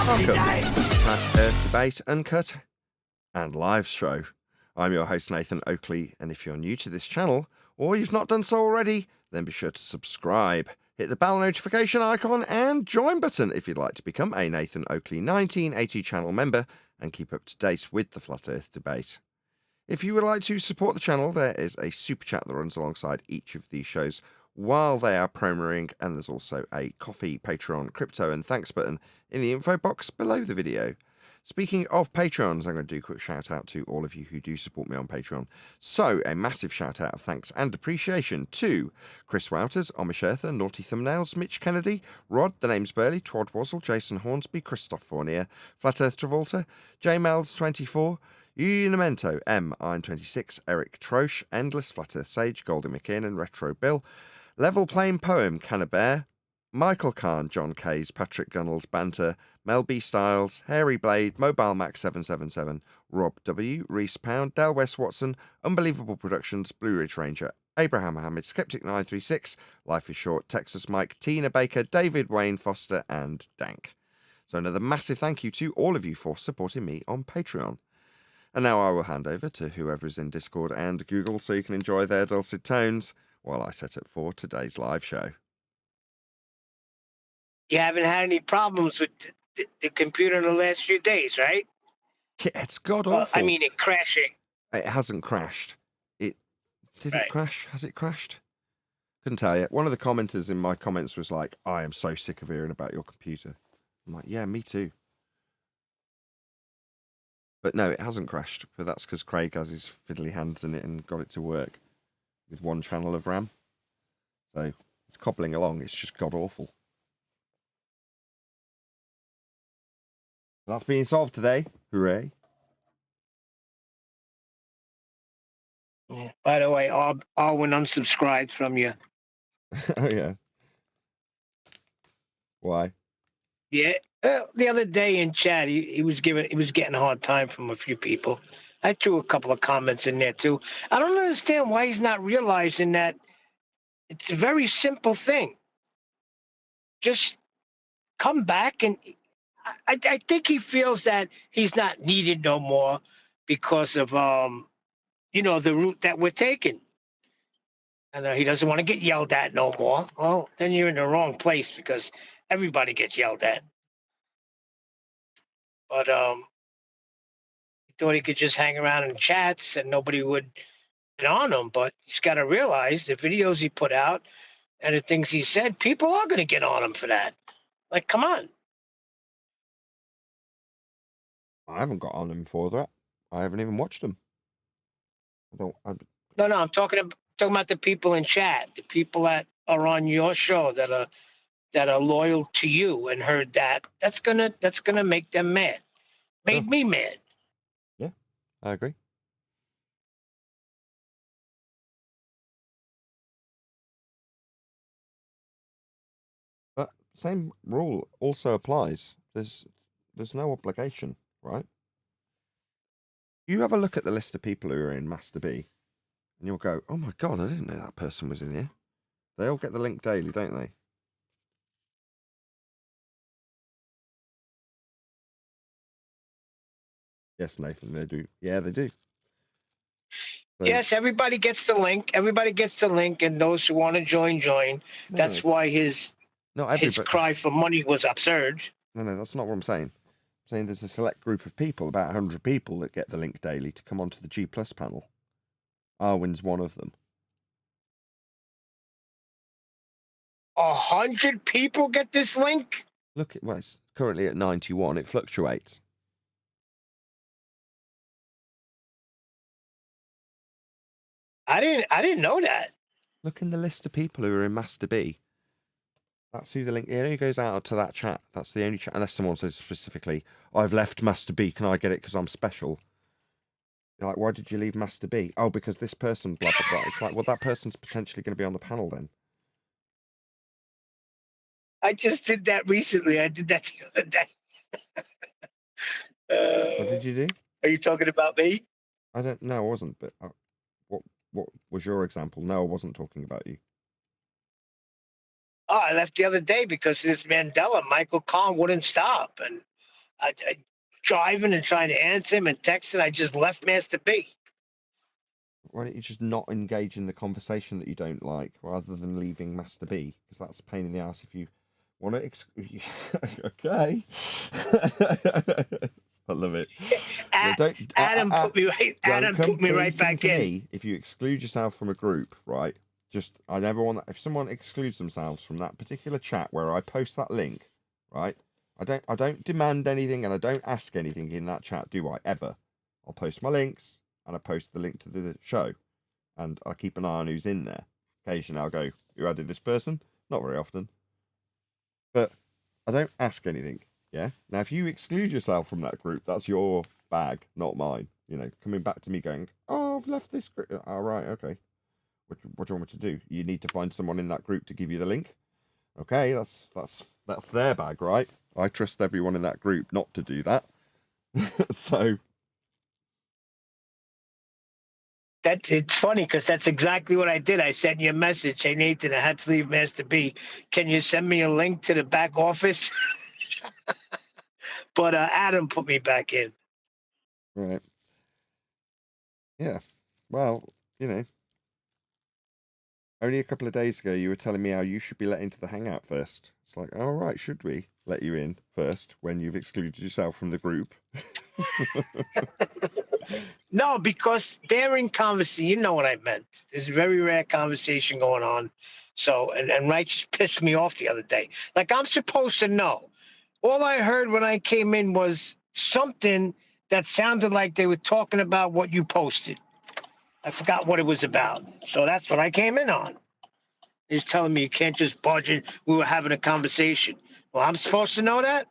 Welcome to Flat Earth Debate, Uncut, and Live Show. I'm your host, Nathan Oakley, and if you're new to this channel, or you've not done so already, then be sure to subscribe, hit the bell notification icon, and join button if you'd like to become a Nathan Oakley 1980 channel member and keep up to date with the Flat Earth Debate. If you would like to support the channel, there is a super chat that runs alongside each of these shows while they are premiering, and there's also a Coffee, Patreon, crypto, and thanks button in the info box below the video. Speaking of Patreons, I'm going to do a quick shout out to all of you who do support me on Patreon. So, a massive shout out of thanks and appreciation to Chris Wouters, Amish Earther, Naughty Thumbnails, Mitch Kennedy, Rod, The Name's Burley, Twad Wazzle, Jason Hornsby, Christoph Fournier, Flat Earth Travolta, JMels24, Unimento, M, Iron26, Eric Troche, Endless, Flat Earth Sage, Goldie McKinnon, Retro Bill, Level Plain Poem, Cannabear, Michael Kahn, John Kays, Patrick Gunnels, Banter, Mel B. Styles, Hairy Blade, Mobile Max 777, Rob W., Reese Pound, Del West Watson, Unbelievable Productions, Blue Ridge Ranger, Abraham Mohammed, Skeptic 936, Life is Short, Texas Mike, Tina Baker, David Wayne Foster, and Dank. So another massive thank you to all of you for supporting me on Patreon. And now I will hand over to whoever is in Discord and Google so you can enjoy their dulcet tones while I set up for today's live show. You haven't had any problems with the computer in the last few days, right? Yeah, it's god awful. I mean, it crashing. It hasn't crashed. Did Right. it crash? Has it crashed? Couldn't tell you. One of the commenters in my comments was like, I am so sick of hearing about your computer. I'm like, yeah, me too. But no, it hasn't crashed. But that's because Craig has his fiddly hands in it and got it to work with one channel of RAM. So it's cobbling along. It's just god awful. That's being solved today. Hooray. Yeah. By the way, Alwyn unsubscribed from you. Oh, yeah. Why? Yeah. The other day in chat, he was getting a hard time from a few people. I threw a couple of comments in there too. I don't understand why he's not realizing that it's a very simple thing. Just come back, and I think he feels that he's not needed no more because of the route that we're taking. And he doesn't want to get yelled at no more. Well, then you're in the wrong place because everybody gets yelled at. But he thought he could just hang around in chats and nobody would get on him. But he's got to realize the videos he put out and the things he said, people are going to get on him for that. Like, come on. I haven't got on him for that. I haven't even watched them. No, I'm talking about the people in chat, the people that are on your show that are loyal to you and heard that. That's gonna make them mad. Made me mad. Yeah, I agree. But same rule also applies. There's no obligation, right? You have a look at the list of people who are in Master B, and you'll go, oh my god, I didn't know that person was in here. They all get the link daily, don't they? Yes, Nathan, they do. Yeah, they do. So, Yes, everybody gets the link. Everybody gets the link, and those who want to join. That's why his cry for money was absurd. No, that's not what I'm saying. I'm saying there's a select group of people, about 100 people, that get the link daily to come onto the G Plus panel. Arwin's one of them. 100 people get this link? Look, well, it's currently at 91. It fluctuates. I didn't know that. Look in the list of people who are in Master B. That's who the link. It only goes out to that chat. That's the only chat, unless someone says specifically, "I've left Master B. Can I get it because I'm special?" You're like, why did you leave Master B? Oh, because this person. Blah blah blah. It's like, well, that person's potentially going to be on the panel then. I just did that recently. I did that the other day. What did you do? Are you talking about me? I don't know. I wasn't. But what was your example? No, I wasn't talking about you. Oh, I left the other day because this Mandela, Michael Kahn, wouldn't stop. And I driving and trying to answer him and texting. I just left Master B. Why don't you just not engage in the conversation that you don't like, rather than leaving Master B? Because that's a pain in the ass if you want to. Okay. I love it. Adam put me right. Adam put me right back in. Me if you exclude yourself from a group, right? I never want that. If someone excludes themselves from that particular chat where I post that link, right? I don't demand anything and I don't ask anything in that chat, do I? Ever? I'll post my links and I post the link to the show, and I keep an eye on who's in there. Occasionally, I'll go, "Who added this person?" Not very often, but I don't ask anything. Yeah. Now, if you exclude yourself from that group, that's your bag, not mine. You know, coming back to me going, "Oh, I've left this group." All right, okay. What do you want me to do? You need to find someone in that group to give you the link. Okay, that's their bag, right? I trust everyone in that group not to do that. So it's funny because that's exactly what I did. I sent you a message. Hey Nathan, I had to leave Master B. Can you send me a link to the back office? But Adam put me back in. right, yeah. Well, only a couple of days ago you were telling me how you should be let into the hangout first. It's like, all right, should we let you in first when you've excluded yourself from the group? No, because they're in conversation. You know what I meant. There's a very rare conversation going on. So, and Wright just pissed me off the other day. Like, I'm supposed to know. All I heard when I came in was something that sounded like they were talking about what you posted. I forgot what it was about. So that's what I came in on. He's telling me you can't just barge in. We were having a conversation. Well, I'm supposed to know that?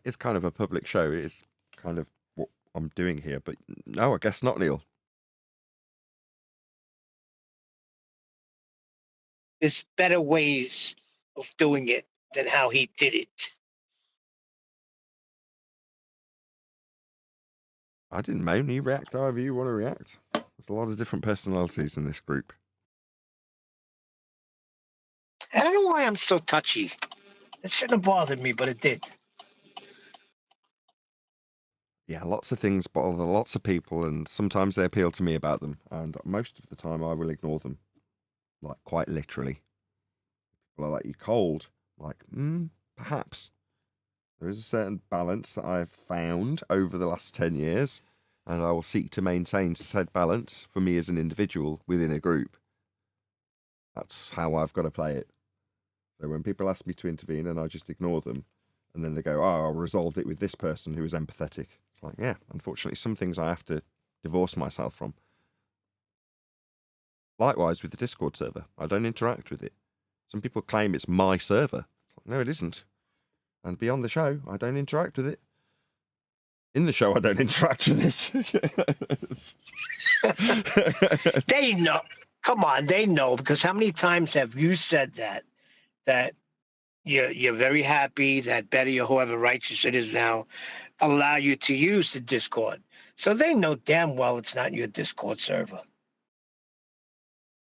It's kind of a public show. It's kind of what I'm doing here, but no, I guess not, Neil. There's better ways of doing it than how he did it. I didn't moan. You react however you want to react. There's a lot of different personalities in this group. I don't know why I'm so touchy. It shouldn't have bothered me, but it did. Yeah, lots of things bother lots of people, and sometimes they appeal to me about them, and most of the time I will ignore them, like quite literally. People are like, "You cold?" Like, perhaps. There is a certain balance that I've found over the last 10 years, and I will seek to maintain said balance for me as an individual within a group. That's how I've got to play it. So when people ask me to intervene and I just ignore them, and then they go, "Oh, I'll resolve it with this person who is empathetic." It's like, yeah, unfortunately, some things I have to divorce myself from. Likewise with the Discord server, I don't interact with it. Some people claim it's my server. No, it isn't. And beyond the show, I don't interact with it. In the show, I don't interact with it. They know. Come on, they know, because how many times have you said that you're very happy that Betty or whoever righteous it is now allow you to use the Discord. So they know damn well it's not your Discord server.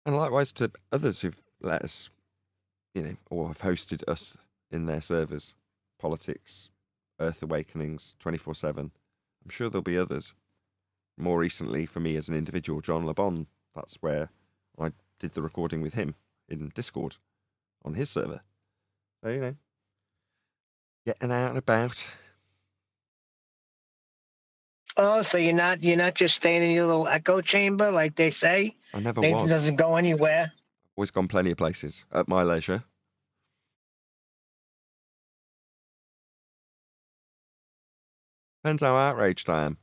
And likewise to others who've let us, or have hosted us in their servers. Politics, Earth Awakenings, 24/7. I'm sure there'll be others. More recently, for me as an individual, John LeBon, that's where I did the recording with him in Discord on his server. So, getting out and about. Oh, so you're not just staying in your little echo chamber like they say? I never Nathan was. doesn't go anywhere. Always gone plenty of places at my leisure. Depends how outraged I am.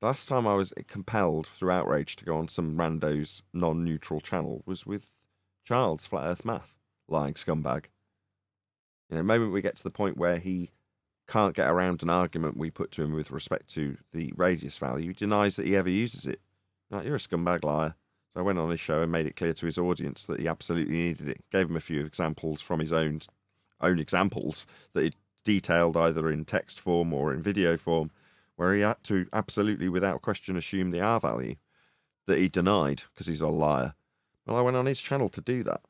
The last time I was compelled through outrage to go on some rando's non-neutral channel was with Charles Flat Earth Math, lying scumbag. The moment we get to the point where he can't get around an argument we put to him with respect to the radius value, he denies that he ever uses it. Like, you're a scumbag liar. So I went on his show and made it clear to his audience that he absolutely needed it. Gave him a few examples from his own examples that he detailed either in text form or in video form, where he had to absolutely, without question, assume the R value that he denied because he's a liar. Well, I went on his channel to do that.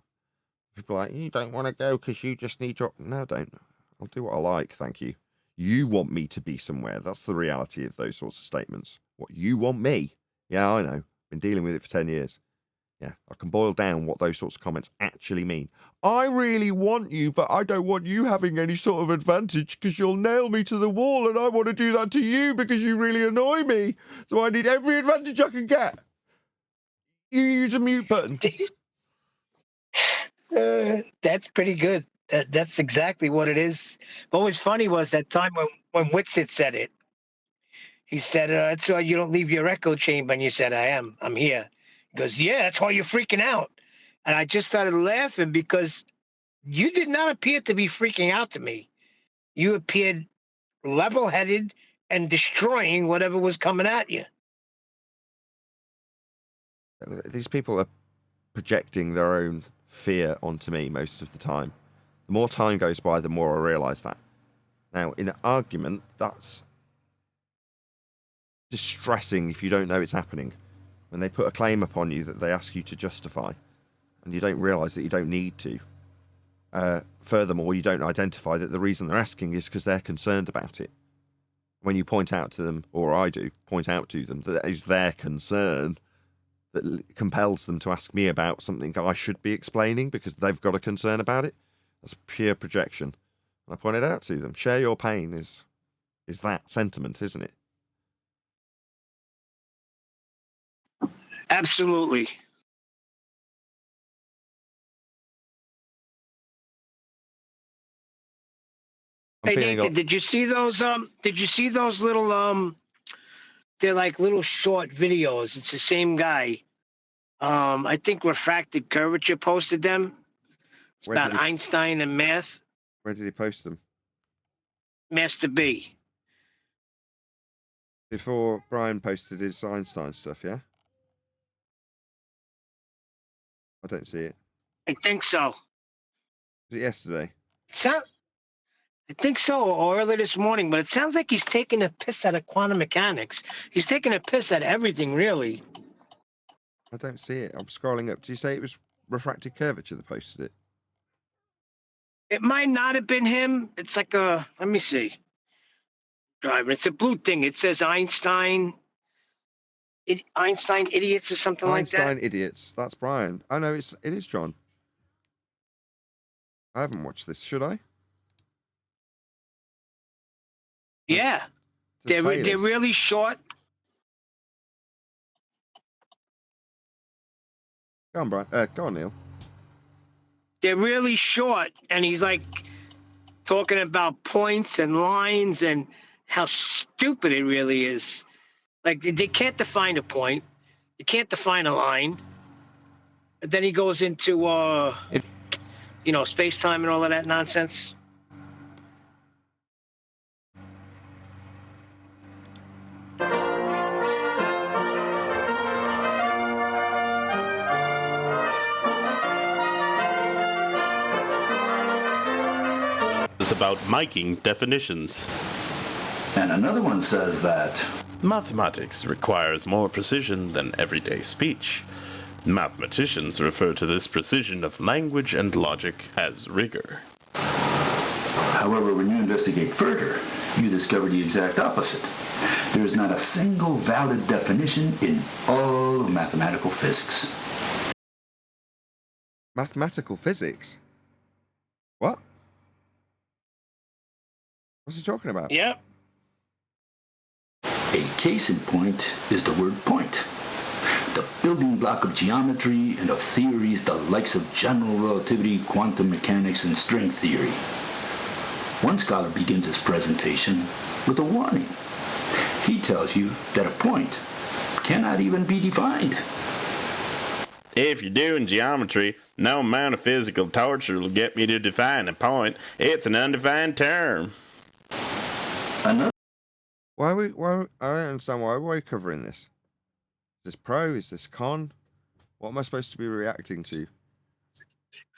People are like, "You don't want to go because you just need your..." No, I don't. I'll do what I like, thank you. You want me to be somewhere. That's the reality of those sorts of statements. What, you want me? Yeah, I know. Been dealing with it for 10 years. Yeah, I can boil down what those sorts of comments actually mean. I really want you, but I don't want you having any sort of advantage because you'll nail me to the wall, and I want to do that to you because you really annoy me. So I need every advantage I can get. You use a mute button. That's pretty good. That's exactly what it is. What was funny was that time when Whitsitt said it. He said, "That's why you don't leave your echo chamber." And you said, "I am. I'm here." He goes, "Yeah, that's why you're freaking out." And I just started laughing because you did not appear to be freaking out to me. You appeared level-headed and destroying whatever was coming at you. These people are projecting their own fear onto me most of the time. The more time goes by, the more I realise that. Now, in an argument, that's distressing if you don't know it's happening. When they put a claim upon you that they ask you to justify, and you don't realise that you don't need to. Furthermore, you don't identify that the reason they're asking is because they're concerned about it. When you point out to them, or I do, point out to them that it is their concern that compels them to ask me about something I should be explaining because they've got a concern about it. That's pure projection. And I pointed out to them, share your pain is that sentiment, isn't it? Absolutely. Hey Nathan, did you see those? Did you see those little? They're like little short videos. It's the same guy. I think Refracted Curvature posted them. It's about Einstein and math. Where did he post them? Master B. Before Brian posted his Einstein stuff, yeah? I don't see it. I think so. Was it yesterday? I think so, or early this morning, but it sounds like he's taking a piss out of quantum mechanics. He's taking a piss at everything, really. I don't see it. I'm scrolling up. Did you say it was Refracted Curvature that posted it? It might not have been him. It's like a, let me see. Driver. It's a blue thing. It says Einstein idiots or something like that. Einstein idiots. That's Brian. Oh no, it is John. I haven't watched this. Should I? Yeah, they're really short. Go on, Brian. Go on, Neil. They're really short, and he's like talking about points and lines and how stupid it really is. Like they can't define a point, they can't define a line. And then he goes into space time and all of that nonsense. It's about miking definitions. And another one says that Mathematics requires more precision than everyday speech. Mathematicians refer to this precision of language and logic as rigor. However, when you investigate further, you discover the exact opposite. There is not a single valid definition in all of mathematical physics. Mathematical physics? What? What's he talking about? Yep. A case in point is the word point. The building block of geometry and of theories the likes of general relativity, quantum mechanics, and string theory. One scholar begins his presentation with a warning. He tells you that a point cannot even be defined. If you're doing geometry, no amount of physical torture will get me to define a point. It's an undefined term. Another Why I don't understand why are we covering this? Is this pro? Is this con? What am I supposed to be reacting to?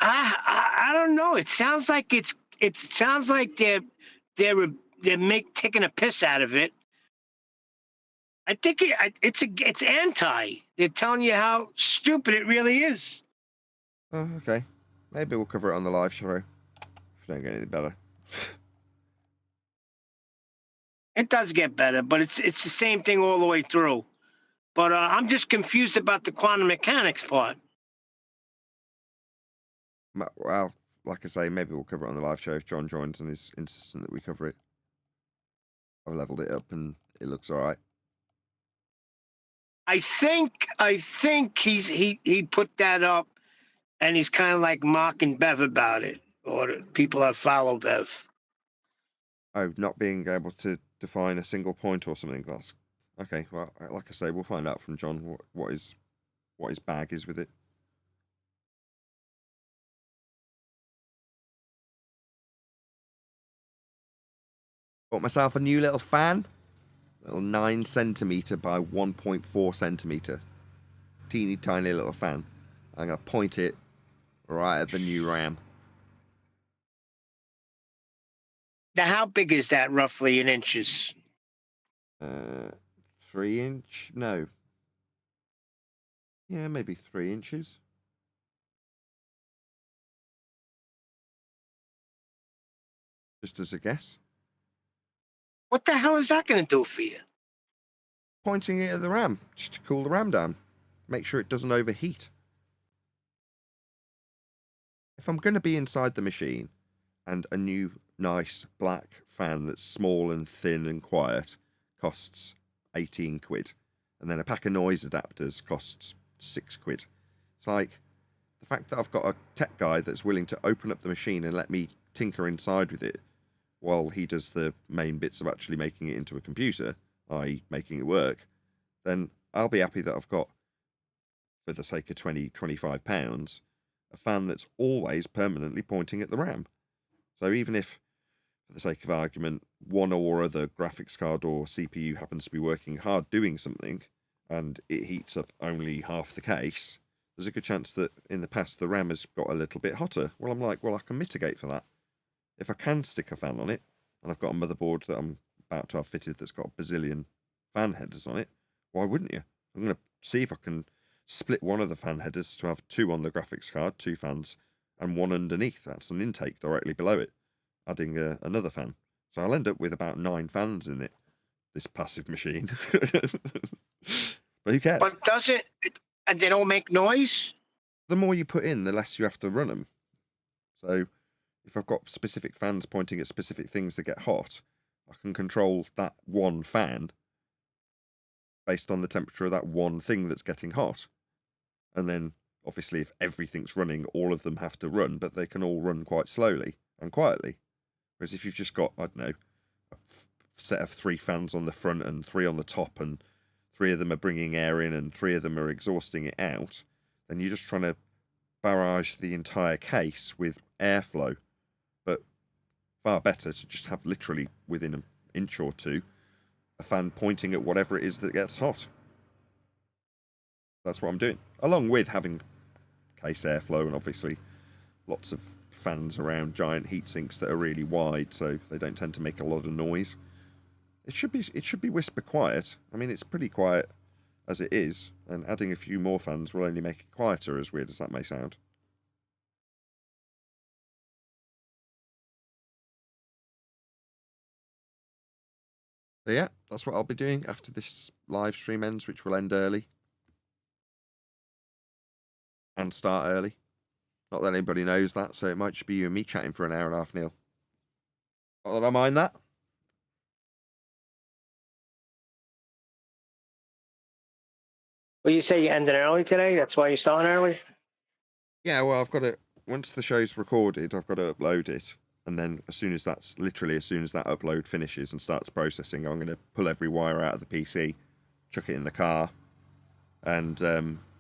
I don't know. It sounds like they're taking a piss out of it. I think it's anti. They're telling you how stupid it really is. Oh, okay. Maybe we'll cover it on the live show if we don't get anything better. It does get better, but it's the same thing all the way through. But I'm just confused about the quantum mechanics part. Well, like I say, maybe we'll cover it on the live show if John joins and is insistent that we cover it. I've leveled it up and it looks all right. I think he put that up, and he's kind of like mocking Bev about it, or the people that follow Bev. Oh, not being able to define a single point or something. That's okay. Well, like I say, we'll find out from John what his bag is with it. Bought myself a new little fan. Little 9 centimeter by 1.4 centimeter. Teeny tiny little fan. I'm going to point it right at the new RAM. Now, how big is that roughly in inches? 3 inch? No. Yeah, maybe 3 inches. Just as a guess. What the hell is that going to do for you? Pointing it at the RAM, just to cool the RAM down. Make sure it doesn't overheat. If I'm going to be inside the machine and a new nice black fan that's small and thin and quiet costs 18 quid, and then a pack of noise adapters costs 6 quid. It's like the fact that I've got a tech guy that's willing to open up the machine and let me tinker inside with it while he does the main bits of actually making it into a computer, i.e. making it work, then I'll be happy that I've got, for the sake of £25, a fan that's always permanently pointing at the RAM. So even if, for the sake of argument, one or other graphics card or CPU happens to be working hard doing something, and it heats up only half the case, there's a good chance that in the past the RAM has got a little bit hotter. Well, I'm like, well, I can mitigate for that. If I can stick a fan on it, and I've got a motherboard that I'm about to have fitted that's got a bazillion fan headers on it, why wouldn't you? I'm going to see if I can split one of the fan headers to have 2 on the graphics card, 2 fans, and 1 underneath. That's an intake directly below it, adding another fan. So I'll end up with about 9 fans in it, this passive machine. But who cares? But does it, and they don't make noise? The more you put in, the less you have to run them. So if I've got specific fans pointing at specific things that get hot, I can control that one fan based on the temperature of that one thing that's getting hot. And then, obviously, if everything's running, all of them have to run, but they can all run quite slowly and quietly. Whereas if you've just got, I don't know, a set of 3 fans on the front and 3 on the top, and 3 of them are bringing air in and 3 of them are exhausting it out, then you're just trying to barrage the entire case with airflow. But far better to just have literally within an inch or 2 a fan pointing at whatever it is that gets hot. That's what I'm doing, along with having case airflow and obviously lots of fans around giant heat sinks that are really wide, so they don't tend to make a lot of noise. It should be whisper quiet. I mean, it's pretty quiet as it is, and adding a few more fans will only make it quieter, as weird as that may sound. So yeah, that's what I'll be doing after this live stream ends, which will end early. And start early. Not that anybody knows that, so it might just be you and me chatting for an hour and a half, Neil. Not that I mind that. Well, you say you ended early today? That's why you're starting early? Yeah, well, I've got to, once the show's recorded, I've got to upload it. And then as soon as that upload finishes and starts processing, I'm going to pull every wire out of the PC, chuck it in the car, and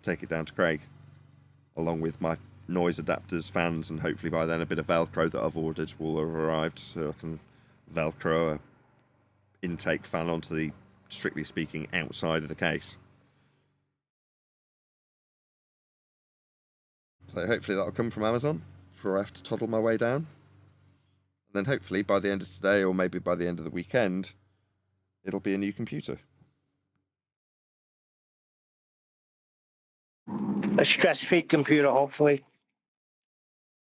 take it down to Craig, along with my noise adapters, fans, and hopefully by then a bit of Velcro that I've ordered will have arrived, so I can Velcro a intake fan onto the, strictly speaking, outside of the case. So hopefully that'll come from Amazon before I have to toddle my way down. And then hopefully by the end of today, or maybe by the end of the weekend, it'll be a new computer. A stress-free computer, hopefully.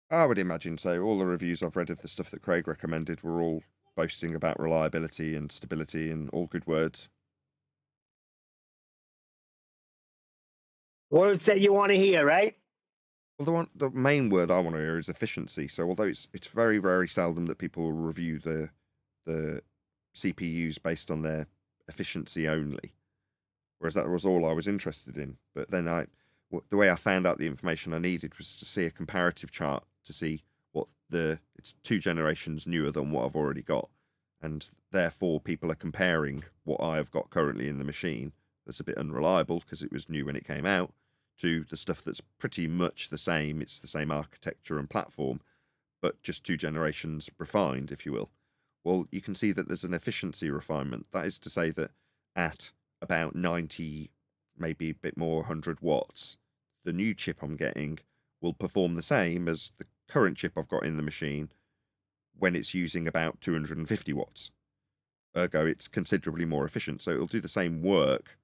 I would imagine so. All the reviews I've read of the stuff that Craig recommended were all boasting about reliability and stability and all good words. Words that you want to hear, right? Well, the main word I want to hear is efficiency. So although it's very, very seldom that people will review the CPUs based on their efficiency only, whereas that was all I was interested in. But then the way I found out the information I needed was to see a comparative chart to see what it's 2 generations newer than what I've already got, and therefore people are comparing what I have got currently in the machine that's a bit unreliable because it was new when it came out, to the stuff that's pretty much the same. It's the same architecture and platform, but just 2 generations refined, if you will. Well, you can see that there's an efficiency refinement. That is to say that at about 90, maybe a bit more, 100 watts, the new chip I'm getting will perform the same as the current chip I've got in the machine when it's using about 250 watts. Ergo, it's considerably more efficient. So it'll do the same work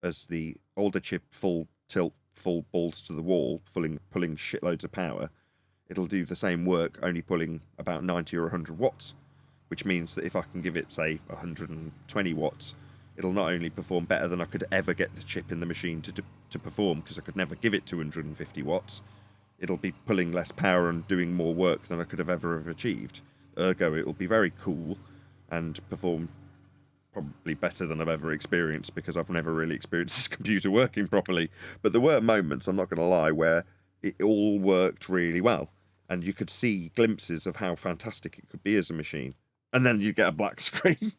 as the older chip, full tilt, full balls to the wall, pulling shitloads of power. It'll do the same work, only pulling about 90 or 100 watts, which means that if I can give it, say, 120 watts, it'll not only perform better than I could ever get the chip in the machine to perform, because I could never give it 250 watts, it'll be pulling less power and doing more work than I could have ever have achieved. Ergo, it'll be very cool and perform probably better than I've ever experienced, because I've never really experienced this computer working properly. But there were moments, I'm not going to lie, where it all worked really well, and you could see glimpses of how fantastic it could be as a machine. And then you get a black screen,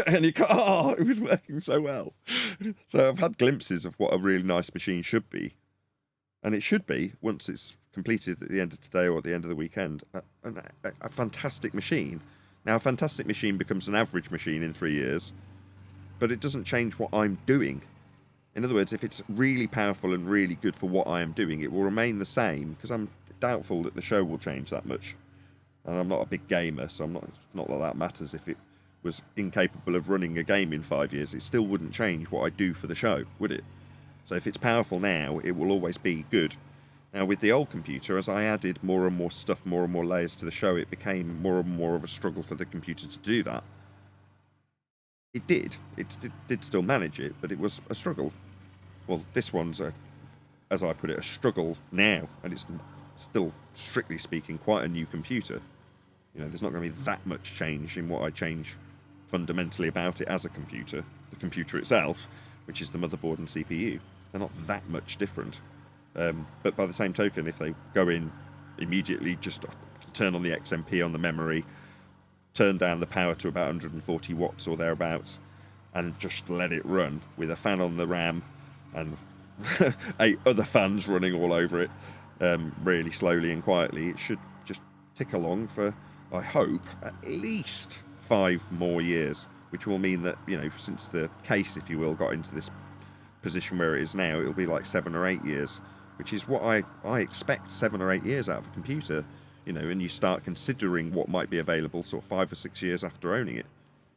and you go, oh, it was working so well. So I've had glimpses of what a really nice machine should be. And it should be, once it's completed at the end of today or at the end of the weekend, a fantastic machine. Now, a fantastic machine becomes an average machine in 3 years, but it doesn't change what I'm doing. In other words, if it's really powerful and really good for what I am doing, it will remain the same, because I'm doubtful that the show will change that much. And I'm not a big gamer, so not that that matters. If it was incapable of running a game in 5 years, it still wouldn't change what I do for the show, would it? So if it's powerful now, it will always be good. Now, with the old computer, as I added more and more stuff, more and more layers to the show, it became more and more of a struggle for the computer to do that. It did. It did still manage it, but it was a struggle. Well, this one's, as I put it, a struggle now, and it's still, strictly speaking, quite a new computer. You know, there's not going to be that much change in what I change fundamentally about it as a computer. The computer itself, which is the motherboard and CPU, they're not that much different. But by the same token, if they go in immediately, just turn on the XMP on the memory, turn down the power to about 140 watts or thereabouts, and just let it run with a fan on the RAM and 8 other fans running all over it, really slowly and quietly, it should just tick along for, I hope, at least 5 more years, which will mean that, you know, since the case, if you will, got into this position where it is now, it'll be like 7 or 8 years, which is what I expect 7 or 8 years out of a computer, you know, and you start considering what might be available sort of 5 or 6 years after owning it.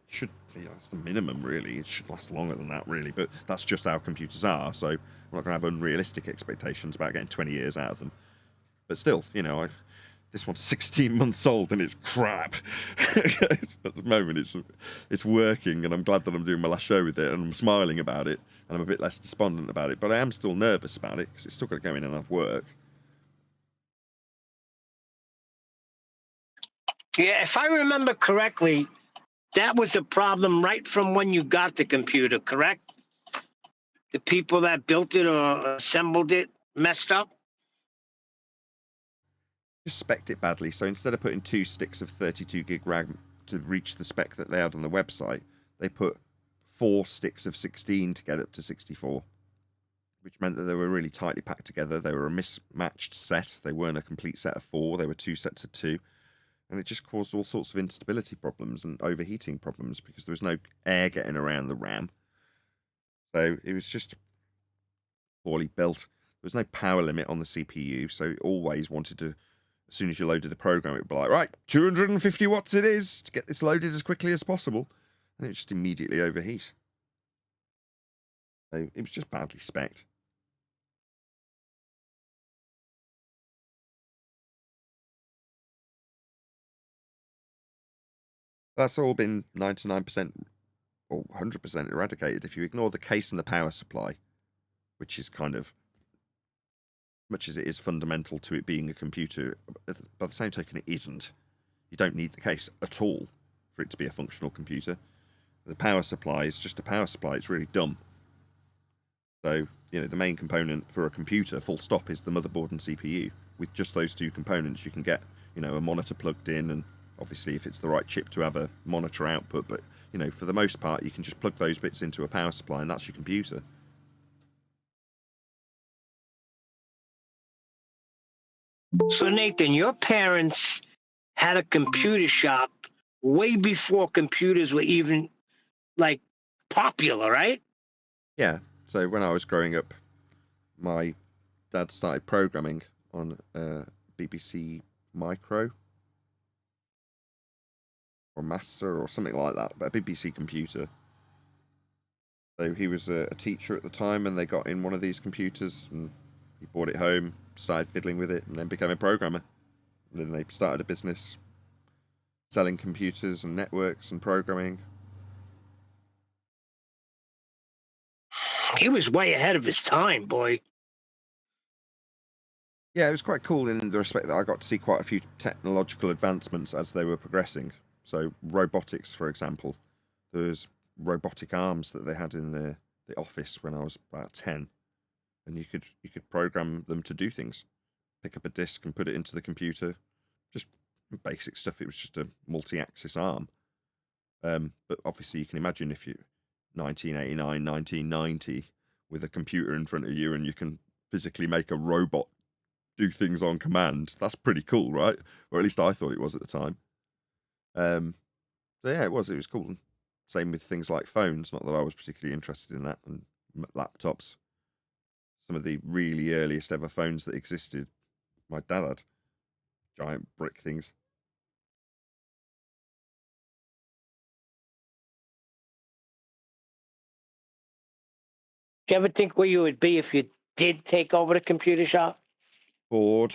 Should, you know, that's the minimum, really. It should last longer than that, really, but that's just how computers are, so I'm not going to have unrealistic expectations about getting 20 years out of them. But still, you know, this one's 16 months old and it's crap. At the moment, it's working, and I'm glad that I'm doing my last show with it, and I'm smiling about it, and I'm a bit less despondent about it, but I am still nervous about it, because it's still got to go in and have work. Yeah, if I remember correctly, that was a problem right from when you got the computer, correct? The people that built it or assembled it messed up? Just spec'd it badly, so instead of putting 2 sticks of 32 gig RAM to reach the spec that they had on the website, they put 4 sticks of 16 to get up to 64, which meant that they were really tightly packed together. They were a mismatched set. They weren't a complete set of 4. They were 2 sets of 2. And it just caused all sorts of instability problems and overheating problems, because there was no air getting around the RAM. So it was just poorly built. There was no power limit on the CPU, so it always wanted to, as soon as you loaded the program, it would be like, right, 250 watts it is, to get this loaded as quickly as possible. And it just immediately overheat. So it was just badly spec'd. That's all been 99% or 100% eradicated if you ignore the case and the power supply, which is kind of, much as it is fundamental to it being a computer, by the same token, it isn't. You don't need the case at all for it to be a functional computer. The power supply is just a power supply. It's really dumb. So, the main component for a computer, full stop, is the motherboard and CPU. With just those two components, you can get, a monitor plugged in, and obviously if it's the right chip to have a monitor output, but, for the most part, you can just plug those bits into a power supply and that's your computer. So, Nathan, your parents had a computer shop way before computers were even, like, popular, right? Yeah. So when I was growing up, my dad started programming on BBC Micro or Master or something like that, but a BBC computer. So he was a teacher at the time, and they got in one of these computers, and he brought it home, started fiddling with it, and then became a programmer. And then they started a business selling computers and networks and programming. He was way ahead of his time, boy. Yeah, it was quite cool in the respect that I got to see quite a few technological advancements as they were progressing. So robotics, for example, there was robotic arms that they had in the office when I was about 10, and you could program them to do things. Pick up a disk and put it into the computer. Just basic stuff. It was just a multi-axis arm. But obviously you can imagine if you 1989, 1990 with a computer in front of you and you can physically make a robot do things on command. That's pretty cool, right? Or at least I thought it was at the time. So yeah, it was cool. And same with things like phones. Not that I was particularly interested in that, and laptops. Some of the really earliest ever phones that existed, my dad had giant brick things. Do you ever think where you would be if you did take over the computer shop? Bored.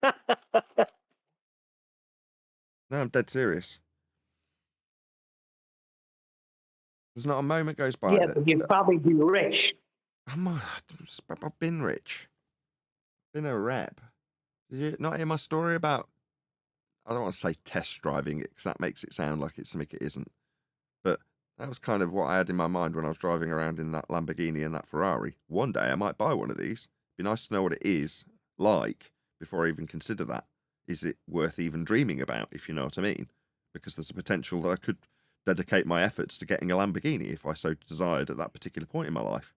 No, I'm dead serious. There's not a moment goes by Yeah, that. but you'd probably be rich. I've been rich. Been a rep. Did you not hear my story about, I don't want to say test driving it, because that makes it sound like it's something it isn't. But that was kind of what I had in my mind when I was driving around in that Lamborghini and that Ferrari. One day I might buy one of these. Be nice to know what it is like before I even consider that. Is it worth even dreaming about, if you know what I mean? Because there's a potential that I could dedicate my efforts to getting a Lamborghini if I so desired at that particular point in my life.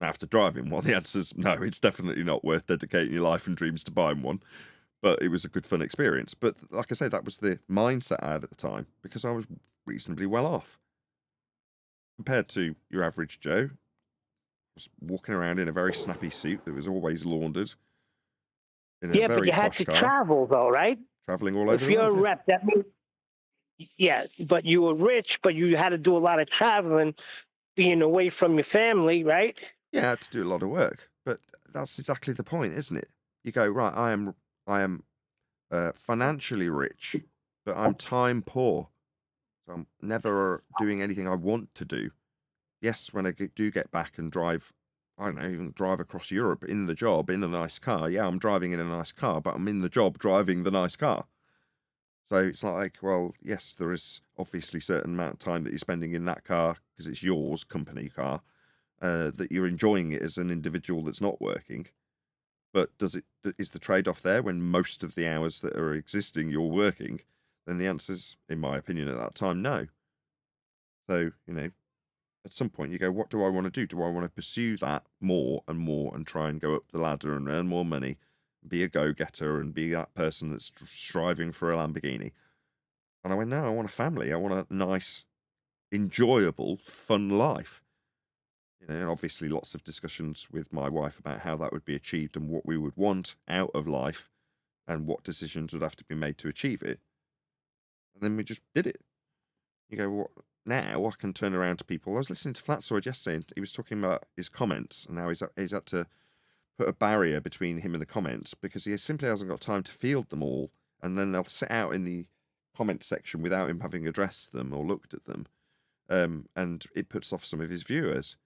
After driving one, the answer's no, it's definitely not worth dedicating your life and dreams to buying one. But it was a good fun experience. But like I say, that was the mindset I had at the time, because I was reasonably well off. Compared to your average Joe, I was walking around in a very snappy suit that was always laundered. In a Yeah, but very you had posh to car, travel, though, right? traveling all over If the you're a world. rep, that means, yeah, but you were rich, but you had to do a lot of traveling, being away from your family, right? Yeah, I had to do a lot of work. But that's exactly the point, isn't it? You go, right, I am financially rich, but I'm time poor. So I'm never doing anything I want to do. Yes, when I do get back and drive, I don't know, even drive across Europe in the job in a nice car. Yeah, I'm driving in a nice car, but I'm in the job driving the nice car. So it's not like, well, yes, there is obviously a certain amount of time that you're spending in that car because it's yours, company car, that you're enjoying it as an individual that's not working. But is the trade-off there when most of the hours that are existing you're working? Then the answer's, in my opinion, at that time, no. So, at some point you go, what do I want to do? Do I want to pursue that more and try and go up the ladder and earn more money, be a go-getter and be that person that's striving for a Lamborghini? And I went, no, I want a family. I want a nice, enjoyable, fun life. And obviously lots of discussions with my wife about how that would be achieved and what we would want out of life and what decisions would have to be made to achieve it. And then we just did it. You go, well, now I can turn around to people. I was listening to Flatsoid yesterday and he was talking about his comments, and now he's had to put a barrier between him and the comments because he simply hasn't got time to field them all and then they'll sit out in the comment section without him having addressed them or looked at them, and it puts off some of his viewers.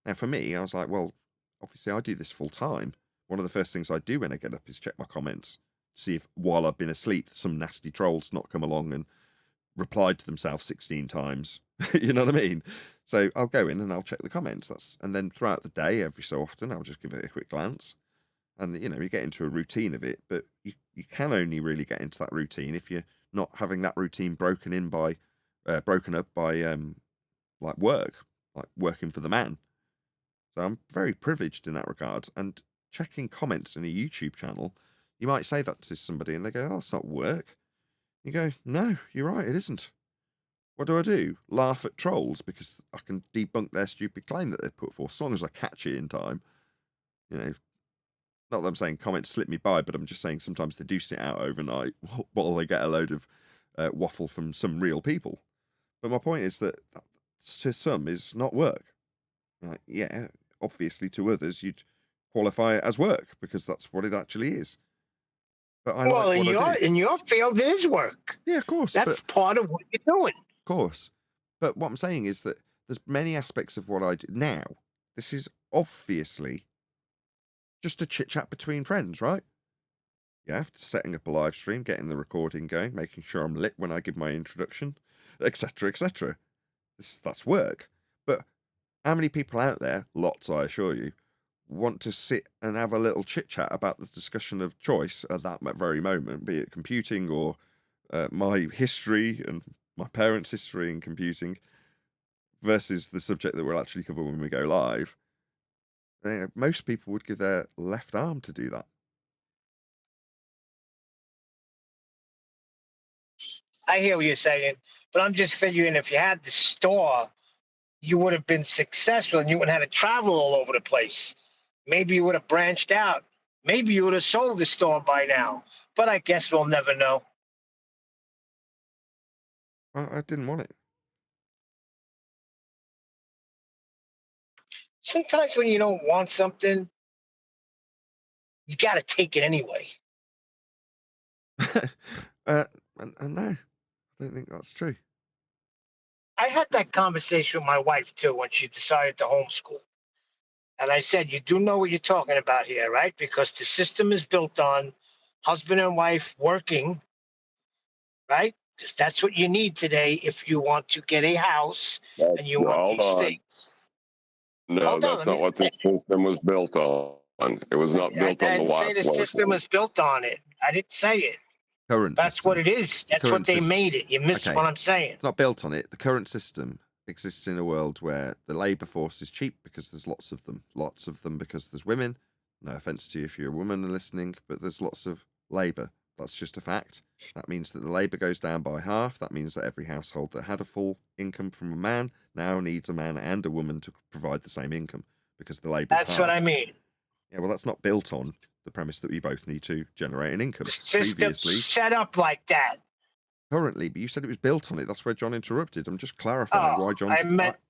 Now, for me, I was like, well, obviously I do this full time. One of the first things I do when I get up is check my comments, see if while I've been asleep, some nasty troll's not come along and replied to themselves 16 times. You know what I mean? So I'll go in and I'll check the comments. And then throughout the day, every so often, I'll just give it a quick glance. And, you get into a routine of it, but you can only really get into that routine if you're not having that routine broken up by like work, like working for the man. So I'm very privileged in that regard. And checking comments in a YouTube channel, you might say that to somebody and they go, oh, that's not work. You go, no, you're right, it isn't. What do? Laugh at trolls because I can debunk their stupid claim that they've put forth, as long as I catch it in time. Not that I'm saying comments slip me by, but I'm just saying sometimes they do sit out overnight while they get a load of waffle from some real people. But my point is that to some is not work. Like, yeah, obviously to others you'd qualify it as work because that's what it actually is. But in your field, it is work. Yeah, of course. That's part of what you're doing. Of course. But what I'm saying is that there's many aspects of what I do. Now, this is obviously just a chit-chat between friends, right? Yeah, setting up a live stream, getting the recording going, making sure I'm lit when I give my introduction, etc., etc. That's work. But how many people out there, lots I assure you, want to sit and have a little chit-chat about the discussion of choice at that very moment, be it computing or my history and my parents' history in computing versus the subject that we'll actually cover when we go live? Most people would give their left arm to do that. I hear what you're saying, but I'm just figuring if you had the store, you would have been successful and you wouldn't have to travel all over the place. Maybe you would have branched out. Maybe you would have sold the store by now. But I guess we'll never know. I didn't want it. Sometimes when you don't want something, you got to take it anyway. And no, I don't think that's true. I had that conversation with my wife, too, when she decided to homeschool. And I said, you do know what you're talking about here, right? Because the system is built on husband and wife working, right? Because that's what you need today if you want to get a house and you want these things. No, that's not what this system was built on. It was not built on the last one. I didn't say the system was built on it. I didn't say it. That's system. What it is. That's what they made it. You missed what I'm saying. It's not built on it. The current system exists in a world where the labour force is cheap because there's lots of them. Lots of them because there's women. No offence to you if you're a woman and listening, but there's lots of labour. That's just a fact. That means that the labour goes down by half. That means that every household that had a full income from a man now needs a man and a woman to provide the same income because the labour. That's what I mean. Yeah, well, that's not built on the premise that we both need to generate an income. The system's set up like that. Currently, but you said it was built on it. That's where John interrupted. I'm just clarifying why John.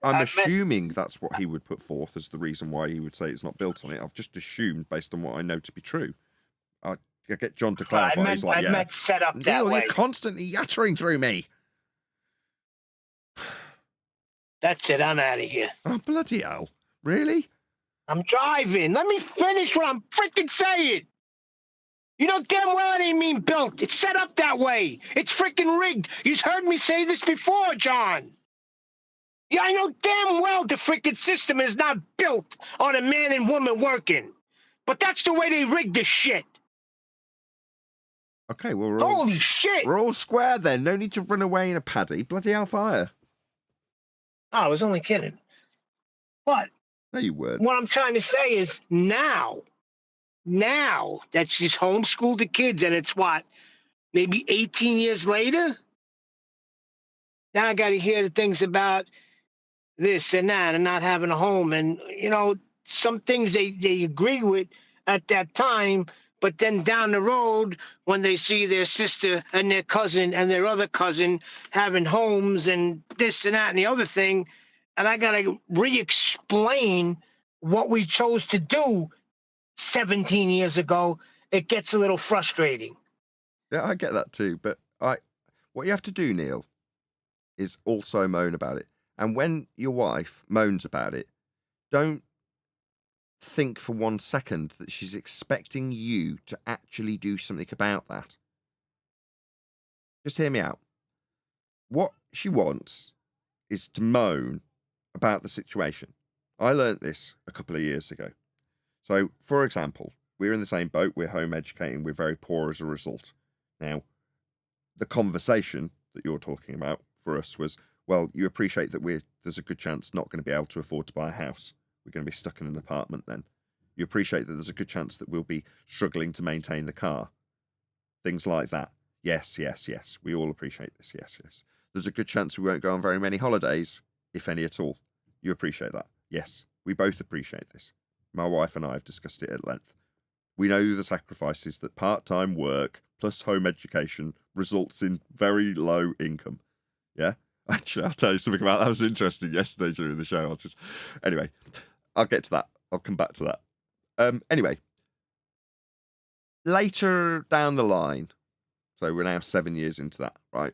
I'm assuming that's what he would put forth as the reason why he would say it's not built on it. I've just assumed based on what I know to be true. I get John to clarify. I meant set up that way. You're constantly yattering through me. That's it. I'm out of here. Oh, bloody hell. Really? I'm driving. Let me finish what I'm freaking saying. You know damn well it ain't mean built. It's set up that way. It's freaking rigged. You've heard me say this before, John. Yeah, I know damn well the freaking system is not built on a man and woman working. But that's the way they rigged this shit. Okay, well, holy shit. We're all square then. No need to run away in a paddy. Bloody hellfire. Oh, I was only kidding. What? No, you weren't. What I'm trying to say is now that she's homeschooled the kids, and it's what, maybe 18 years later? Now I got to hear the things about this and that and not having a home. And, some things they agree with at that time, but then down the road, when they see their sister and their cousin and their other cousin having homes and this and that and the other thing, and I got to re-explain what we chose to do 17 years ago, it gets a little frustrating. Yeah, I get that too. But what you have to do, Neil, is also moan about it. And when your wife moans about it, don't think for 1 second that she's expecting you to actually do something about that. Just hear me out. What she wants is to moan about the situation. I learnt this a couple of years ago. So, for example, we're in the same boat, we're home educating, we're very poor as a result. Now, the conversation that you're talking about for us was, well, you appreciate that there's a good chance not going to be able to afford to buy a house. We're going to be stuck in an apartment then. You appreciate that there's a good chance that we'll be struggling to maintain the car. Things like that. Yes, yes, yes. We all appreciate this. Yes, yes. There's a good chance we won't go on very many holidays, if any at all. You appreciate that. Yes, we both appreciate this. My wife and I have discussed it at length. We know the sacrifices that part-time work plus home education results in very low income. Yeah? Actually, I'll tell you something about that. That was interesting yesterday during the show. Anyway, I'll get to that. I'll come back to that. Anyway, later down the line, so we're now 7 years into that, right?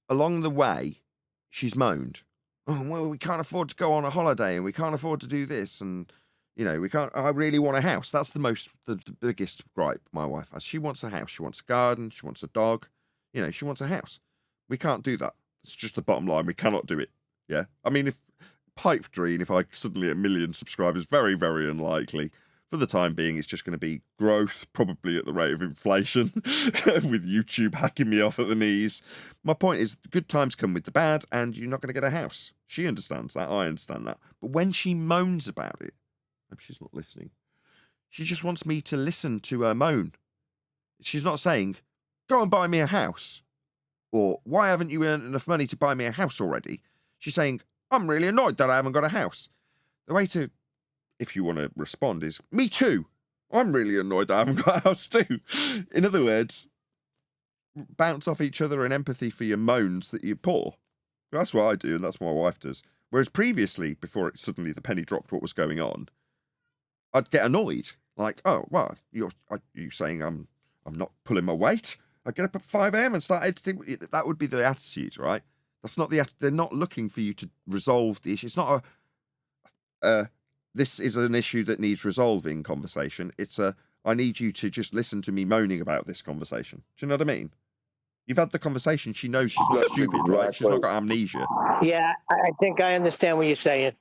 Along the way, she's moaned. Oh, well, we can't afford to go on a holiday and we can't afford to do this. And, I really want a house. That's the biggest gripe my wife has. She wants a house. She wants a garden. She wants a dog. She wants a house. We can't do that. It's just the bottom line. We cannot do it. Yeah. I mean, if I suddenly hit 1 million subscribers, very, very unlikely. For the time being, it's just going to be growth, probably at the rate of inflation, with YouTube hacking me off at the knees. My point is, good times come with the bad, and you're not going to get a house. She understands that. I understand that. But when she moans about it, maybe she's not listening. She just wants me to listen to her moan. She's not saying, go and buy me a house. Or, why haven't you earned enough money to buy me a house already? She's saying, I'm really annoyed that I haven't got a house. The way to, if you want to respond, is, me too. I'm really annoyed that I haven't got a house too. In other words, bounce off each other and empathy for your moans that you pour. That's what I do, and that's what my wife does. Whereas previously, before suddenly the penny dropped what was going on, I'd get annoyed. Like, oh, well, you saying I'm not pulling my weight? I'd get up at 5 a.m. and start editing. That would be the attitude, right? That's not they're not looking for you to resolve the issue. It's not this is an issue that needs resolving conversation. It's I need you to just listen to me moaning about this conversation. Do you know what I mean? You've had the conversation. She knows she's not stupid, right? She's not got amnesia. Yeah, I think I understand what you're saying.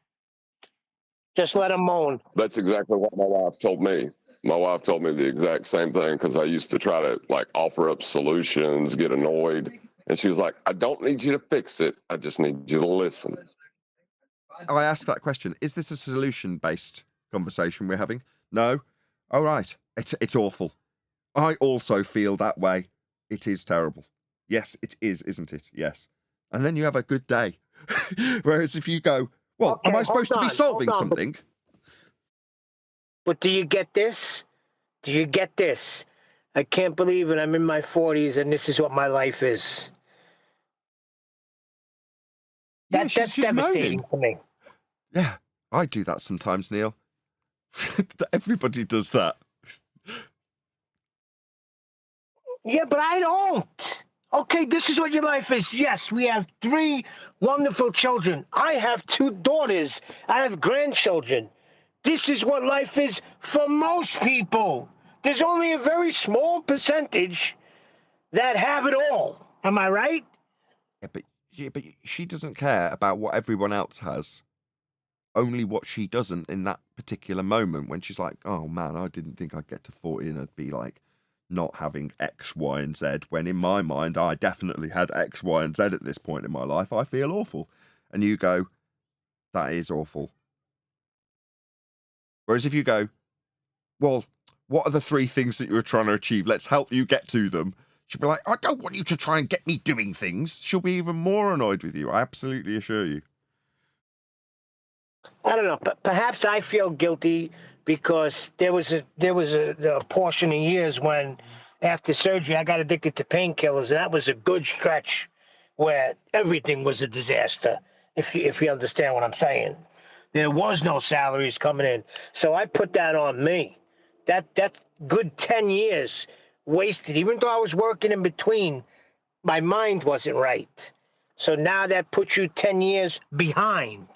Just let him moan. That's exactly what my wife told me. My wife told me the exact same thing because I used to try to offer up solutions, get annoyed. And she was like, I don't need you to fix it. I just need you to listen. I asked that question. Is this a solution-based conversation we're having? No. All right. It's awful. I also feel that way. It is terrible. Yes, it is, isn't it? Yes. And then you have a good day. Whereas if you go, well, okay, am I supposed to be solving something? But do you get this? Do you get this? I can't believe it. I'm in my 40s and this is what my life is. That's devastating to me. Yeah, I do that sometimes, Neil. Everybody does that. Yeah, but I don't. Okay, this is what your life is. Yes, we have 3 wonderful children. I have 2 daughters. I have grandchildren. This is what life is for most people. There's only a very small percentage that have it all. Am I right? Yeah, but she doesn't care about what everyone else has. Only what she doesn't in that particular moment when she's like, oh man, I didn't think I'd get to 40 and I'd be like not having X, Y, and Z. When in my mind, I definitely had X, Y, and Z at this point in my life. I feel awful. And you go, that is awful. Whereas if you go, well, what are the 3 things that you were trying to achieve? Let's help you get to them. She'll be like, I don't want you to try and get me doing things. She'll be even more annoyed with you. I absolutely assure you. I don't know. But perhaps I feel guilty because there was a portion of years when after surgery I got addicted to painkillers, and that was a good stretch where everything was a disaster. If you understand what I'm saying, there was no salaries coming in, so I put that on me. That good 10 years wasted. Even though I was working in between, my mind wasn't right. So now that puts you 10 years behind.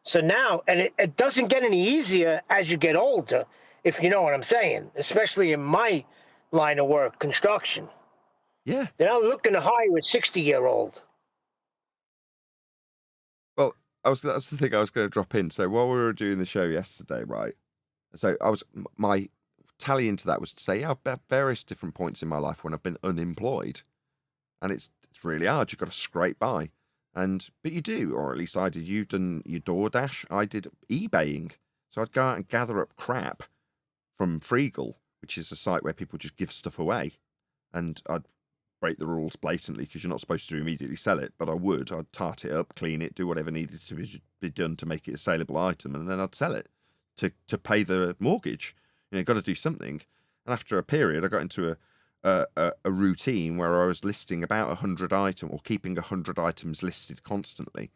So now, and it doesn't get any easier as you get older, if you know what I'm saying, especially in my line of work, construction. Yeah. They're not looking to hire a 60-year-old. Well, that's the thing I was going to drop in. So while we were doing the show yesterday, right? So my tally into that was to say, yeah, I've had various different points in my life when I've been unemployed, and it's really hard. You've got to scrape by, but you do, or at least I did. You've done your DoorDash. I did eBaying. So I'd go out and gather up crap from Freegal, which is a site where people just give stuff away, and I'd break the rules blatantly because you're not supposed to immediately sell it, but I'd tart it up, clean it, do whatever needed to be done to make it a saleable item, and then I'd sell it to pay the mortgage. You've got to do something. And after a period, I got into a routine where I was listing about 100 items, or keeping 100 items listed constantly,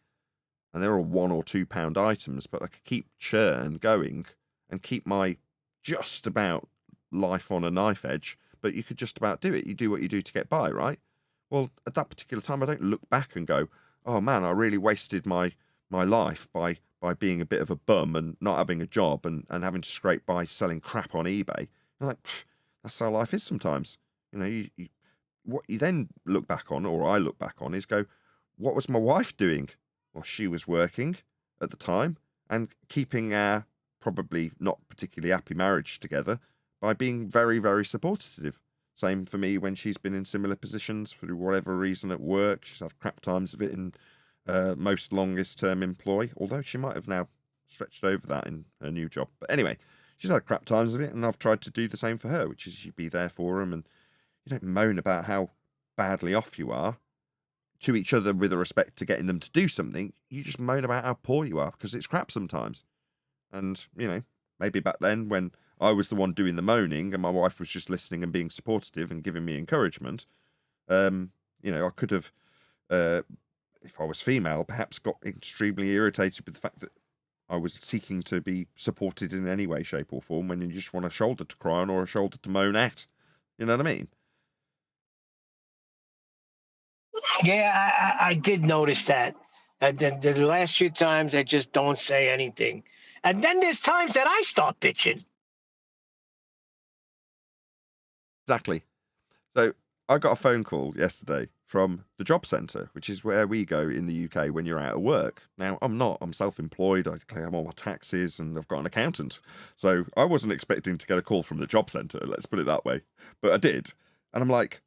and they're all £1 or £2 items, but I could keep churn going and keep my just about life on a knife edge. But you could just about do it. You do what you do to get by, right? Well, at that particular time, I don't look back and go, oh man, I really wasted my life by being a bit of a bum and not having a job and having to scrape by selling crap on eBay. You're like, that's how life is sometimes. What you then look back on, or I look back on, is go, what was my wife doing? Well, she was working at the time and keeping our probably not particularly happy marriage together by being very, very supportive. Same for me when she's been in similar positions for whatever reason at work. She's had crap times of it in most longest term employ, although she might have now stretched over that in her new job. But anyway, she's had crap times of it, and I've tried to do the same for her, which is you be there for them, and you don't moan about how badly off you are to each other with respect to getting them to do something. You just moan about how poor you are because it's crap sometimes. And, maybe back then when I was the one doing the moaning and my wife was just listening and being supportive and giving me encouragement, I could have, if I was female, perhaps got extremely irritated with the fact that I was seeking to be supported in any way, shape or form when you just want a shoulder to cry on or a shoulder to moan at. You know what I mean? Yeah, I did notice that. The last few times, I just don't say anything. And then there's times that I start bitching. Exactly. So I got a phone call yesterday from the job centre, which is where we go in the UK when you're out of work. Now, I'm self-employed. I claim all my taxes and I've got an accountant. So I wasn't expecting to get a call from the job centre, let's put it that way. But I did. And I'm like,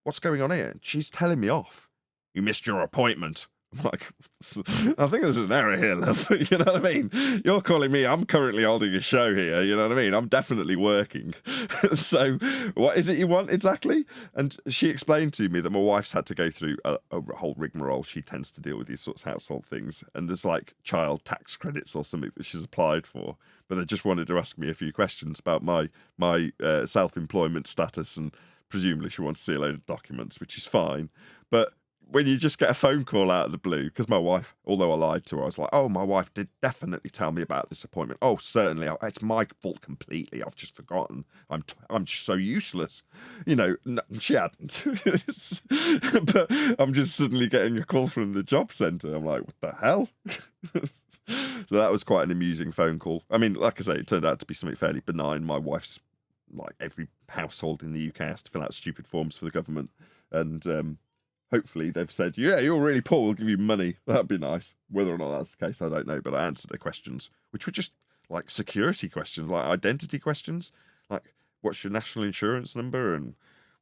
what's going on here? She's telling me off. You missed your appointment. I'm like, I think there's an error here, love. You know what I mean? You're calling me. I'm currently holding a show here. You know what I mean? I'm definitely working. So what is it you want exactly? And she explained to me that my wife's had to go through a whole rigmarole. She tends to deal with these sorts of household things. And there's like child tax credits or something that she's applied for. But they just wanted to ask me a few questions about my self-employment status. And presumably she wants to see a load of documents, which is fine. But when you just get a phone call out of the blue, because my wife, although I lied to her, I was like, oh, my wife did definitely tell me about this appointment. Oh, certainly. It's my fault completely. I've just forgotten. I'm just so useless. No, she hadn't. But I'm just suddenly getting a call from the job centre. I'm like, what the hell? So that was quite an amusing phone call. I mean, like I say, it turned out to be something fairly benign. My wife's, like every household in the UK, has to fill out stupid forms for the government. And, hopefully they've said, yeah, you're really poor, we'll give you money. That'd be nice. Whether or not that's the case, I don't know. But I answered their questions, which were just like security questions, like identity questions. Like, what's your national insurance number? And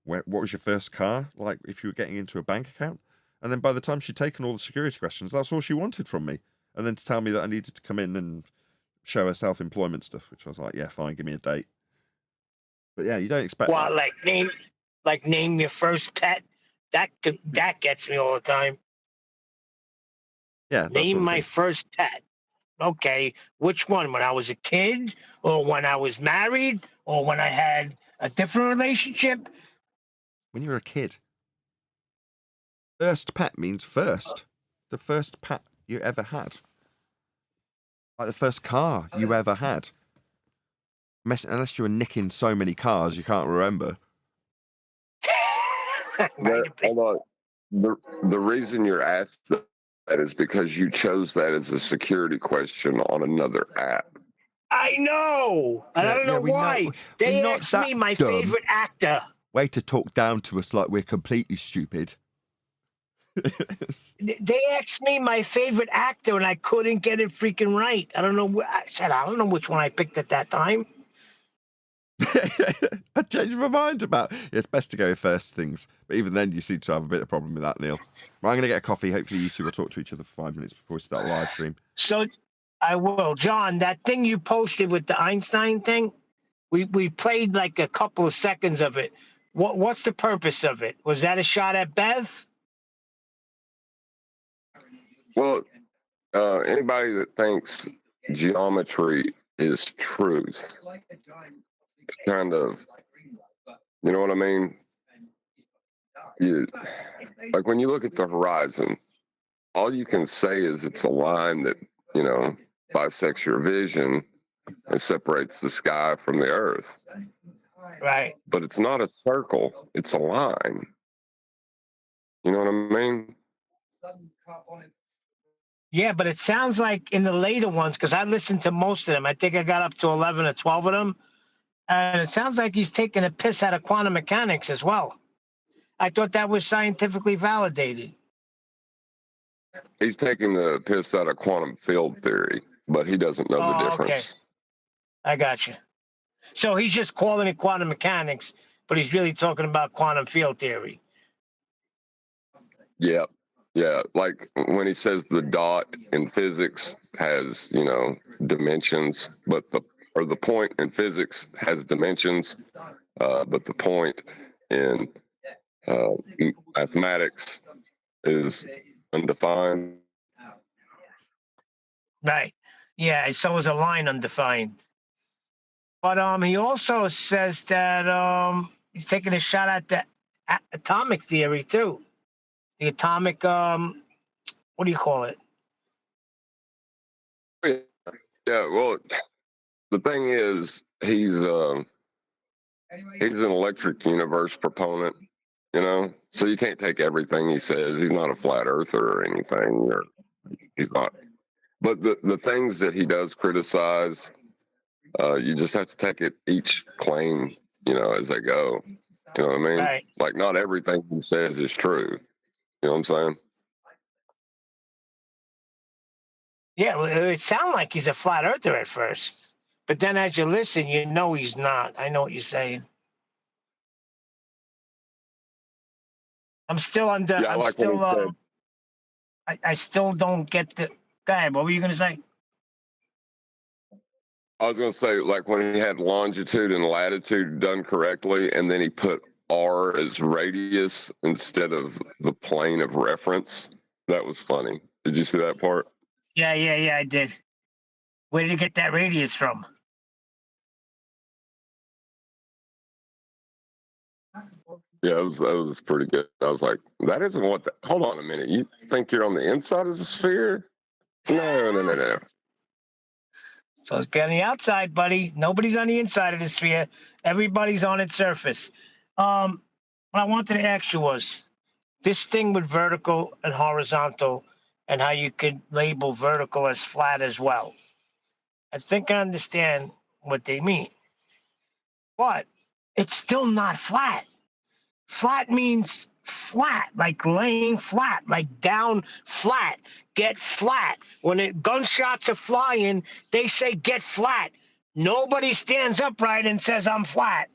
what was your first car? Like, if you were getting into a bank account. And then by the time she'd taken all the security questions, that's all she wanted from me. And then to tell me that I needed to come in and show her self-employment stuff, which I was like, yeah, fine, give me a date. But yeah, you don't expect Well, that. name your first pet. That gets me all the time. Yeah. Name my first pet. Okay, which one? When I was a kid, or when I was married, or when I had a different relationship? When you were a kid. First pet means first. The first pet you ever had. Like the first car you ever had. unless you were nicking so many cars, you can't remember. Hold on. The reason you're asked that is because you chose that as a security question on another app. I know, and I don't know we why. we're They not asked that me my dumb. favorite actor. Way to talk down to us like we're completely stupid. They asked me my favorite actor, and I couldn't get it freaking right. I don't know. I said I don't know which one I picked at that time. I changed my mind about it's best to go first things, but even then you seem to have a bit of problem with that, Neil. Well, I'm going to get a coffee. Hopefully you two will talk to each other for 5 minutes before we start the live stream. So I will, John. That thing you posted with the Einstein thing, we played like a couple of seconds of it. What's the purpose of it? Was that a shot at Bev? Well, anybody that thinks geometry is truth, kind of, you know what I mean? Like when you look at the horizon, all you can say is it's a line that, bisects your vision and separates the sky from the earth. Right. But it's not a circle, it's a line. You know what I mean? Yeah, but it sounds like in the later ones, because I listened to most of them. I think I got up to 11 or 12 of them. And it sounds like he's taking a piss out of quantum mechanics as well. I thought that was scientifically validated. He's taking the piss out of quantum field theory, but he doesn't know the difference. Okay. I got you. So he's just calling it quantum mechanics, but he's really talking about quantum field theory. Yeah. Yeah. Like when he says the dot in physics has, dimensions, but the point in physics has dimensions, but the point in mathematics is undefined. Right. Yeah, so is a line undefined. But he also says that he's taking a shot at the atomic theory too. The atomic what do you call it? Yeah, well, the thing is he's an electric universe proponent, so you can't take everything he says. He's not a flat earther or anything, or he's not. But the things that he does criticize, you just have to take it each claim, as they go. You know what I mean? Right. Like not everything he says is true. You know what I'm saying? Yeah, well, it sounded like he's a flat earther at first. But then as you listen, he's not. I know what you're saying. I'm still under. Yeah, I'm like still. I still don't get the. Go ahead. What were you going to say? I was going to say, like when he had longitude and latitude done correctly, and then he put R as radius instead of the plane of reference. That was funny. Did you see that part? Yeah, I did. Where did you get that radius from? Yeah, that was pretty good. I was like, that isn't what the, hold on a minute. You think you're on the inside of the sphere? No. So it's on the outside, buddy. Nobody's on the inside of the sphere. Everybody's on its surface. What I wanted to ask you was this thing with vertical and horizontal and how you could label vertical as flat as well. I think I understand what they mean. But it's still not flat. Flat means flat, like laying flat, like down flat, get flat. When gunshots are flying, they say get flat. Nobody stands upright and says I'm flat.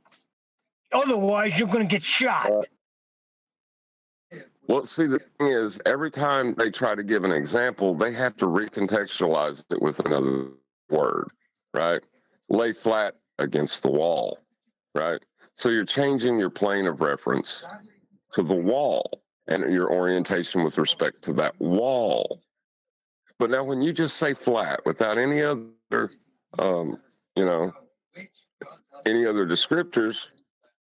Otherwise, you're going to get shot. Well, see, the thing is, every time they try to give an example, they have to recontextualize it with another word, right? Lay flat against the wall, right? So you're changing your plane of reference to the wall and your orientation with respect to that wall. But now when you just say flat without any other, any other descriptors,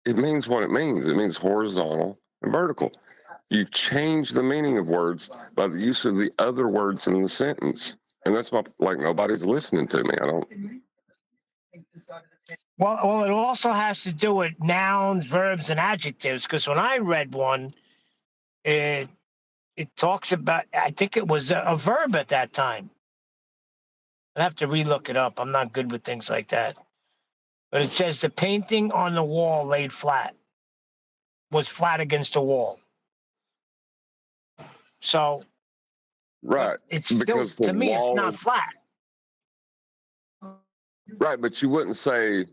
it means what it means. It means horizontal and vertical. You change the meaning of words by the use of the other words in the sentence. And that's like nobody's listening to me. Well, it also has to do with nouns, verbs, and adjectives. Because when I read one, it talks about. I think it was a verb at that time. I have to relook it up. I'm not good with things like that. But it says the painting on the wall laid flat was flat against the wall. So Right. it's still, Because the to me, it's wall, not flat. right, but you wouldn't say,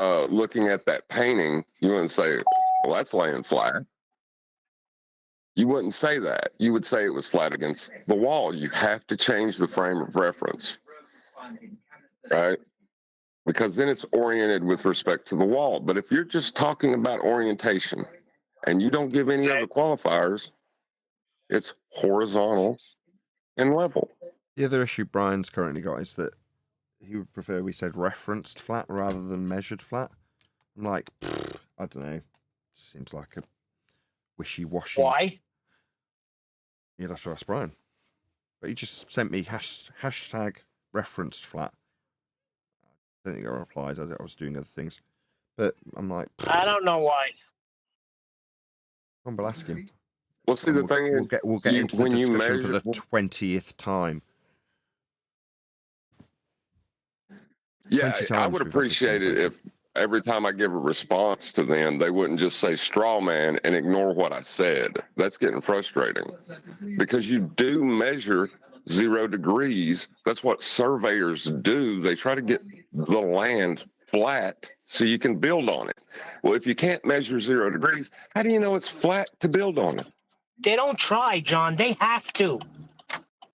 looking at that painting, you wouldn't say, well, that's laying flat. You wouldn't say that. You would say it was flat against the wall. You have to change the frame of reference, right? Because then it's oriented with respect to the wall. But if you're just talking about orientation and you don't give any other qualifiers, it's horizontal and level. The other issue Brian's currently got is that he would prefer we said referenced flat rather than measured flat. I'm like, I don't know. Seems like a wishy-washy. Why? You'd have to ask Brian. But he just sent me hashtag referenced flat. I don't think I replied. I was doing other things. But I'm like, I don't know why. I'm ask him. Well, see, the thing We'll is, get into the when you discussion for measure, the 20th time. yeah, 20 I times would we've had this appreciate it conversation. if every time I give a response to them, they wouldn't just say straw man and ignore what I said. That's getting frustrating because you do measure 0 degrees. That's what surveyors do. They try to get the land flat so you can build on it. Well, if you can't measure 0 degrees, how do you know it's flat to build on it? They don't try, John. They have to.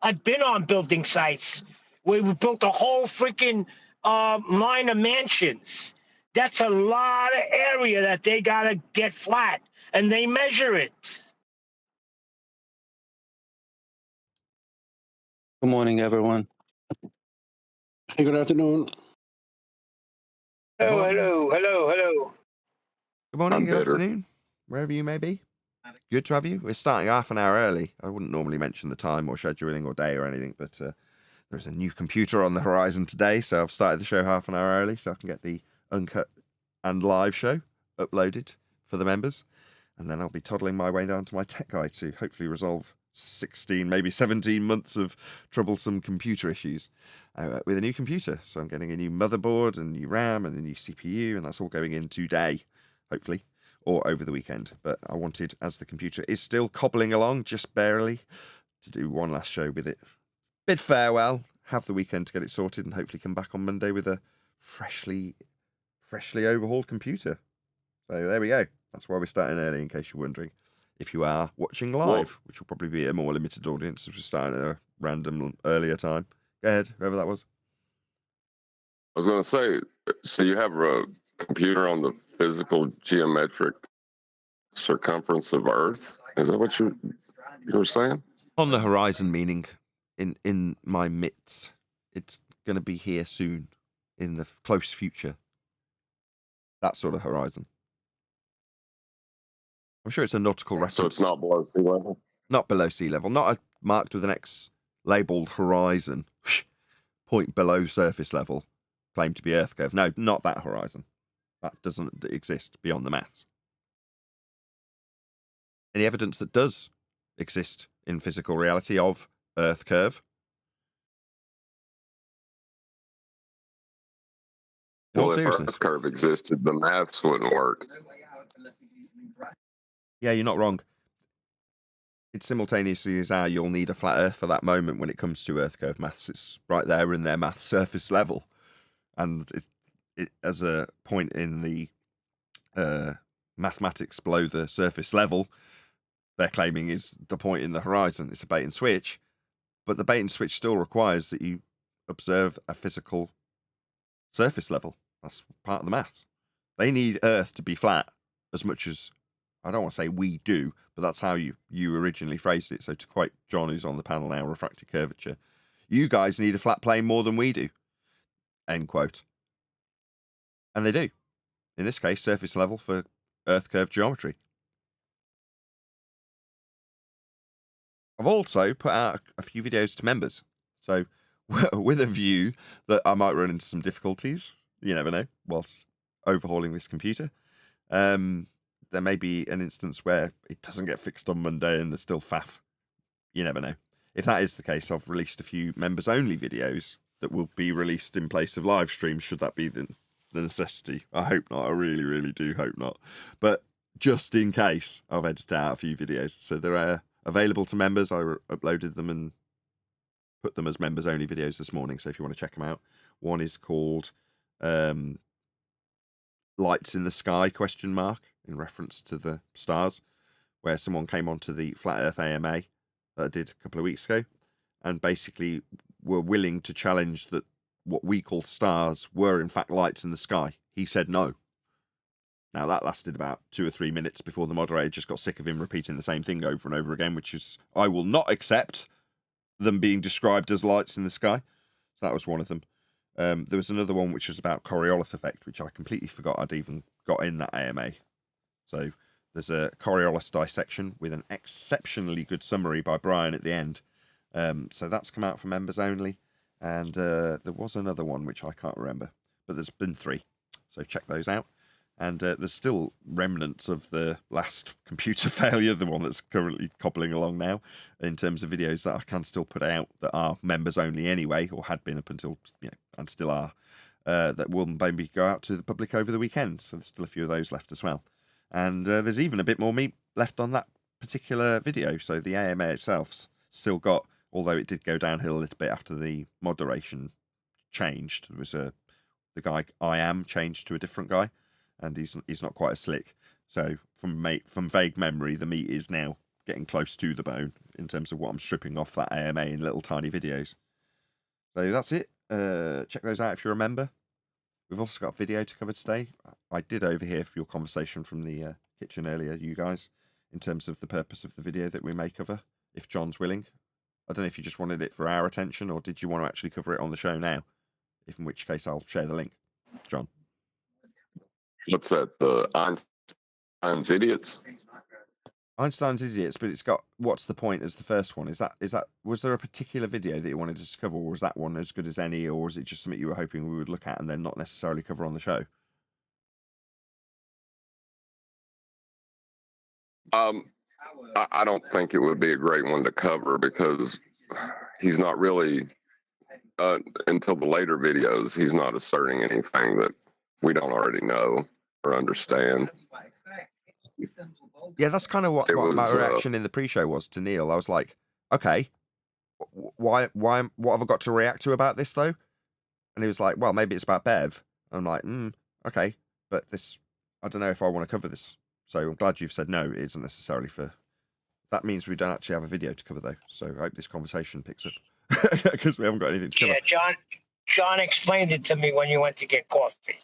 I've been on building sites where we built a whole freaking line of mansions. That's a lot of area that they got to get flat, and they measure it. Good morning, everyone. Hey, good afternoon. Hello, morning. hello. Good morning, I'm good bitter. afternoon, wherever you may be. Good to have you. We're starting half an hour early. I wouldn't normally mention the time or scheduling or day or anything, but there's a new computer on the horizon today, so I've started the show half an hour early so I can get the Uncut and live show uploaded for the members. And then I'll be toddling my way down to my tech guy to hopefully resolve 16, maybe 17 months of troublesome computer issues with a new computer. So I'm getting a new motherboard and new RAM and a new CPU, and that's all going in today, hopefully, or over the weekend. But I wanted, as the computer is still cobbling along, just barely, to do one last show with it. Bid farewell, have the weekend to get it sorted, and hopefully come back on Monday with a freshly overhauled computer. So there we go. That's why we're starting early, in case you're wondering. If you are watching live, which will probably be a more limited audience, if we're starting at a random earlier time. Go ahead, whoever that was. I was going to say, so you have a computer on the physical geometric circumference of Earth? Is that what you were saying? On the horizon, meaning in my midst. It's going to be here soon, in the close future. That sort of horizon. I'm sure it's a nautical reference. So it's not below sea level? Not below sea level. Not marked with an X labelled horizon, point below surface level, claimed to be Earth curve. No, not that horizon. That doesn't exist beyond the maths. Any evidence that does exist in physical reality of Earth curve? In all Well, if seriousness. Earth curve existed, the maths wouldn't work. Yeah, you're not wrong. It simultaneously is you'll need a flat Earth for that moment when it comes to Earth curve maths. It's right there in their maths surface level. And it as a point in the mathematics below the surface level, they're claiming is the point in the horizon. It's a bait and switch. But the bait and switch still requires that you observe a physical surface level. That's part of the maths. They need Earth to be flat as much as, I don't want to say we do, but that's how you originally phrased it. So to quote John, who's on the panel now, refractive curvature, you guys need a flat plane more than we do, end quote. And they do. In this case, surface level for Earth curve geometry. I've also put out a few videos to members. So with a view that I might run into some difficulties You never know, whilst overhauling this computer. There may be an instance where it doesn't get fixed on Monday and there's still faff. You never know. If that is the case, I've released a few members-only videos that will be released in place of live streams, should that be the necessity. I hope not. I really, really do hope not. But just in case, I've edited out a few videos. So they're available to members. I uploaded them and put them as members-only videos this morning. So if you want to check them out. One is called Lights in the Sky, ? In reference to the stars, where someone came onto the Flat Earth AMA that I did a couple of weeks ago, and basically were willing to challenge that what we call stars were in fact lights in the sky. He said no. Now that lasted about 2 or 3 minutes before the moderator just got sick of him repeating the same thing over and over again, which is, I will not accept them being described as lights in the sky. So that was one of them. There was another one which was about Coriolis effect, which I completely forgot I'd even got in that AMA. So there's a Coriolis dissection with an exceptionally good summary by Brian at the end. So that's come out for members only. And there was another one which I can't remember, but there's been 3. So check those out. And there's still remnants of the last computer failure, the one that's currently cobbling along now, in terms of videos that I can still put out that are members only anyway, or had been up until, and still are, that will maybe go out to the public over the weekend. So there's still a few of those left as well. And there's even a bit more meat left on that particular video. So the AMA itself's still got, although it did go downhill a little bit after the moderation changed. There was the guy I Am changed to a different guy, and he's not quite as slick. So from vague memory, the meat is now getting close to the bone in terms of what I'm stripping off that AMA in little tiny videos. So that's it. Check those out if you're a member. We've also got a video to cover today. I did overhear your conversation from the kitchen earlier, you guys, in terms of the purpose of the video that we may cover, if John's willing. I don't know if you just wanted it for our attention, or did you want to actually cover it on the show now? In which case, I'll share the link. John. What's that? The Einstein's Idiots? Einstein's Idiots, but it's got what's the point as the first one. Is that was there a particular video that you wanted to cover, or was that one as good as any, or was it just something you were hoping we would look at and then not necessarily cover on the show? I don't think it would be a great one to cover because he's not really, until the later videos, he's not asserting anything that we don't already know or understand. Yeah, that's kind of what my reaction in the pre-show was to Neil. I was like, okay, what have I got to react to about this though? And he was like, well, maybe it's about Bev. And I'm like, okay, but I don't know if I want to cover this. So I'm glad you've said no. It isn't necessarily for. That means we don't actually have a video to cover though. So I hope this conversation picks up because we haven't got anything to cover. Yeah, John explained it to me when you went to get coffee.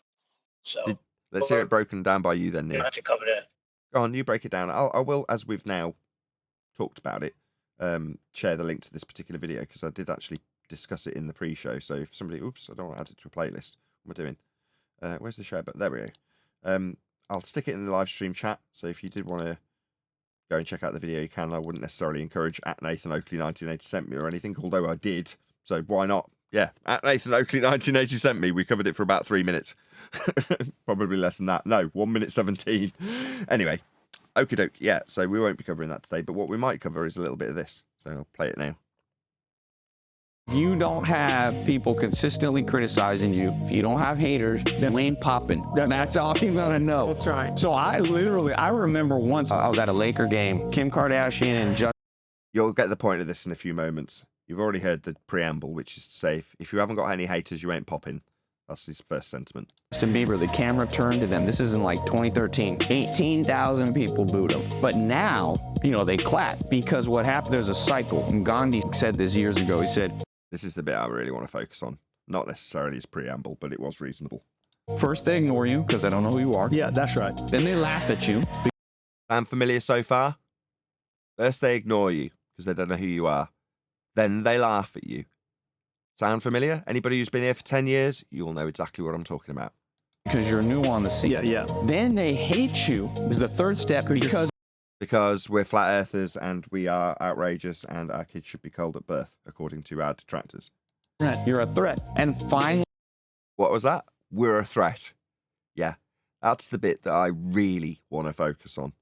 So let's hear it broken down by you then, Neil. You have to cover that. Go on, you break it down. I will, as we've now talked about it, share the link to this particular video because I did actually discuss it in the pre-show. So if somebody, oops, I don't want to add it to a playlist. What am I doing? Where's the share button? There we go. I'll stick it in the live stream chat. So if you did want to go and check out the video, you can. I wouldn't necessarily encourage at Nathan Oakley 1980 sent me or anything, although I did. So why not? Yeah, at Nathan Oakley 1980 sent me. We covered it for about 3 minutes. Probably less than that. No, 1 minute 17. Anyway, okie doke. Yeah, so we won't be covering that today, but what we might cover is a little bit of this. So I'll play it now. If you don't have people consistently criticizing you, if you don't have haters, then we ain't popping. That's all you're gonna know. That's right. So I remember once I was at a Laker game, Kim Kardashian and Justin. You'll get the point of this in a few moments. You've already heard the preamble, which is to say, if you haven't got any haters, you ain't popping. That's his first sentiment. Justin Bieber, the camera turned to them. This is in like 2013. 18,000 people booed him. But now, they clap because what happened, there's a cycle. And Gandhi said this years ago. He said, this is the bit I really want to focus on. Not necessarily his preamble, but it was reasonable. First, they ignore you because they don't know who you are. Yeah, that's right. Then they laugh at you. Sound familiar so far? First, they ignore you because they don't know who you are. Then they laugh at you. Sound familiar? Anybody who's been here for 10 years, you'll know exactly what I'm talking about. Because you're new on the scene. Yeah. Then they hate you is the third step because we're flat earthers and we are outrageous and our kids should be culled at birth, according to our detractors. You're a threat. And finally, what was that? we're a threat. Yeah, that's the bit that I really want to focus on.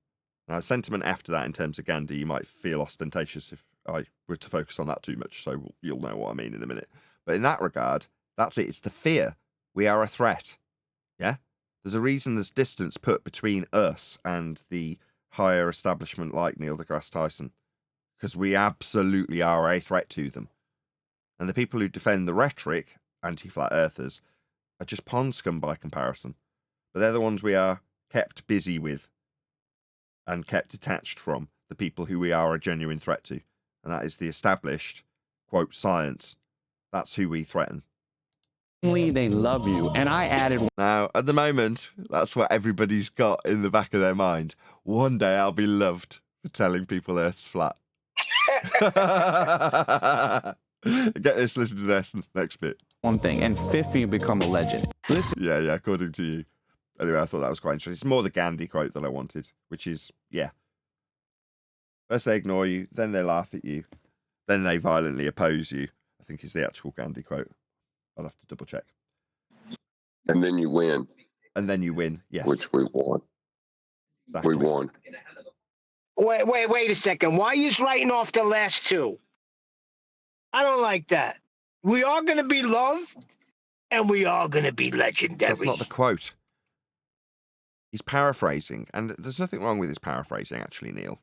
Now, sentiment after that, in terms of Gandhi, you might feel ostentatious if I were to focus on that too much, so you'll know what I mean in a minute. But in that regard, that's it. It's the fear. We are a threat. Yeah? There's a reason there's distance put between us and the higher establishment like Neil deGrasse Tyson, because we absolutely are a threat to them. And the people who defend the rhetoric, anti-flat earthers, are just pond scum by comparison. But they're the ones we are kept busy with and kept detached from, the people who we are a genuine threat to. And that is the established, quote, science. That's who we threaten. They love you. And I added. Now, at the moment, that's what everybody's got in the back of their mind. One day I'll be loved for telling people Earth's flat. Get this, listen to this next bit. One thing, and 50 you become a legend. Listen. Yeah, according to you. Anyway, I thought that was quite interesting. It's more the Gandhi quote that I wanted, which is, yeah. First they ignore you, then they laugh at you, then they violently oppose you, I think is the actual Gandhi quote. I'll have to double check. And then you win. And then you win, yes. Which we won. Exactly. We won. Wait a second. Why are you writing off the last two? I don't like that. We are going to be loved, and we are going to be legendary. That's not the quote. He's paraphrasing, and there's nothing wrong with his paraphrasing, actually, Neil.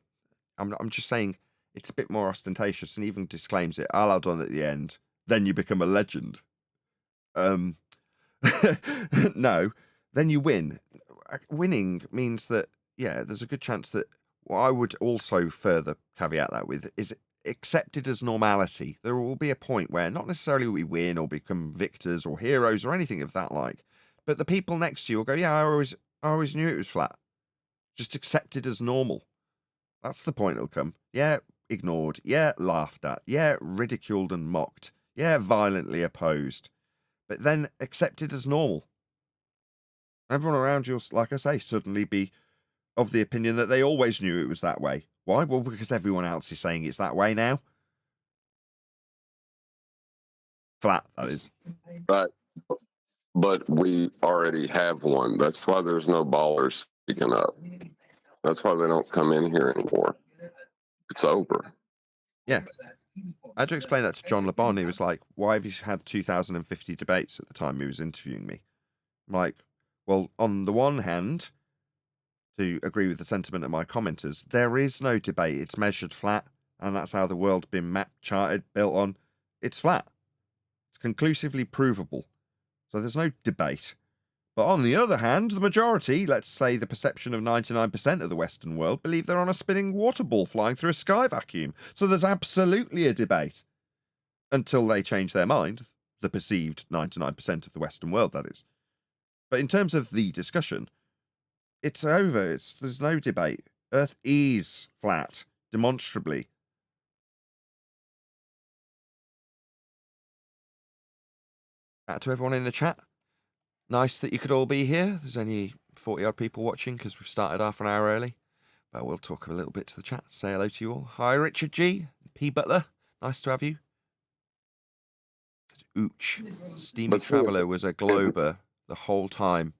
I'm just saying it's a bit more ostentatious, and even disclaims it. I'll add on at the end. Then you become a legend. No, then you win. Winning means that, yeah, there's a good chance that what I would also further caveat that with is accepted as normality. There will be a point where not necessarily we win or become victors or heroes or anything of that like, but the people next to you will go, yeah, I always knew it was flat. Just accepted as normal. That's the point it'll come. Yeah, ignored. Yeah, laughed at. Yeah, ridiculed and mocked. Yeah, violently opposed. But then accepted as normal. Everyone around you will, like I say, suddenly be of the opinion that they always knew it was that way. Why? Well, because everyone else is saying it's that way now. Flat, that is. But we already have one. That's why there's no ballers speaking up. That's why they don't come in here anymore. It's over. Yeah. I had to explain that to John Le Bon. He was like, why have you had 2,050 debates at the time he was interviewing me? I'm like, well, on the one hand, to agree with the sentiment of my commenters, there is no debate. It's measured flat, and that's how the world's been mapped, charted, built on. It's flat. It's conclusively provable. So there's no debate. But on the other hand, the majority, let's say the perception of 99% of the Western world, believe they're on a spinning water ball flying through a sky vacuum. So there's absolutely a debate. Until they change their mind, the perceived 99% of the Western world, that is. But in terms of the discussion, it's over. There's no debate. Earth is flat, demonstrably. To everyone in the chat. Nice that you could all be here. There's only 40-odd people watching because we've started half an hour early. But we'll talk a little bit to the chat. Say hello to you all. Hi, Richard G. P. Butler. Nice to have you. Ooch. Steamy Traveller was a glober the whole time.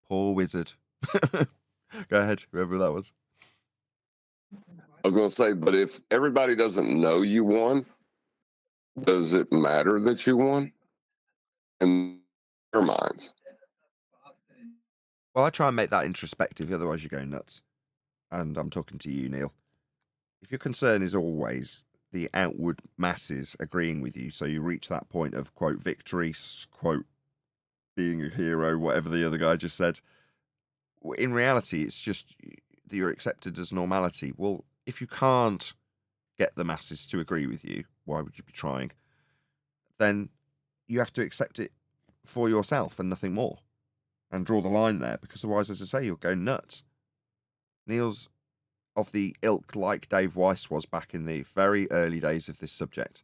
Poor wizard. Go ahead, whoever that was. I was going to say, but if everybody doesn't know you won, does it matter that you won? In their minds. Well, I try and make that introspective, otherwise you go nuts. And I'm talking to you, Neil. If your concern is always the outward masses agreeing with you, so you reach that point of, quote, victory, quote, being a hero, whatever the other guy just said, in reality, it's just that you're accepted as normality. Well, if you can't get the masses to agree with you, why would you be trying? Then you have to accept it for yourself and nothing more. And draw the line there, because otherwise, as I say, you'll go nuts. Neil's of the ilk like Dave Weiss was back in the very early days of this subject.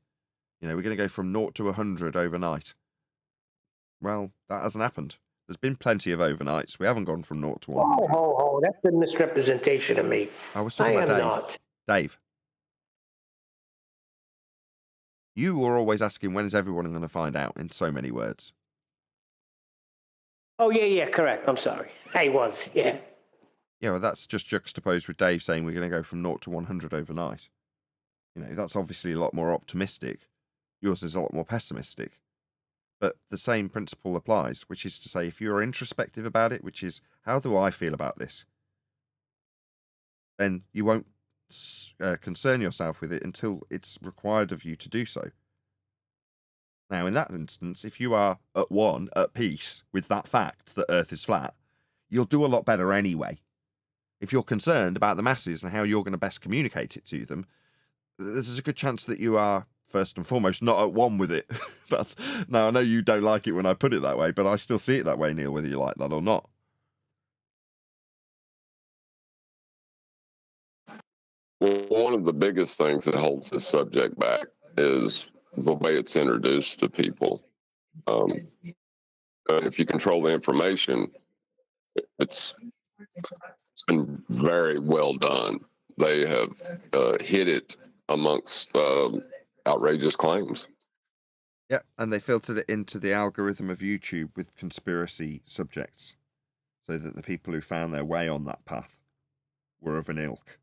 You know, we're going to go from 0 to 100 overnight. Well, that hasn't happened. There's been plenty of overnights. We haven't gone from 0 to 100. Oh, that's a misrepresentation of me. I was talking about Dave. Not. Dave. You were always asking, when is everyone going to find out, in so many words. Oh, yeah, correct. I'm sorry. I was, yeah. Yeah, well, that's just juxtaposed with Dave saying we're going to go from 0 to 100 overnight. You know, that's obviously a lot more optimistic. Yours is a lot more pessimistic. But the same principle applies, which is to say, if you're introspective about it, which is, how do I feel about this? Then you won't concern yourself with it until it's required of you to do so. Now, in that instance, if you are at peace with that fact that Earth is flat, you'll do a lot better anyway. If you're concerned about the masses and how you're going to best communicate it to them, there's a good chance that you are, first and foremost, not at one with it. Now, I know you don't like it when I put it that way, but I still see it that way, Neil, whether you like that or not. Well, one of the biggest things that holds this subject back is the way it's introduced to people. If you control the information, it's been very well done. They have hit it amongst outrageous claims. Yeah, and they filtered it into the algorithm of YouTube with conspiracy subjects, so that the people who found their way on that path were of an ilk.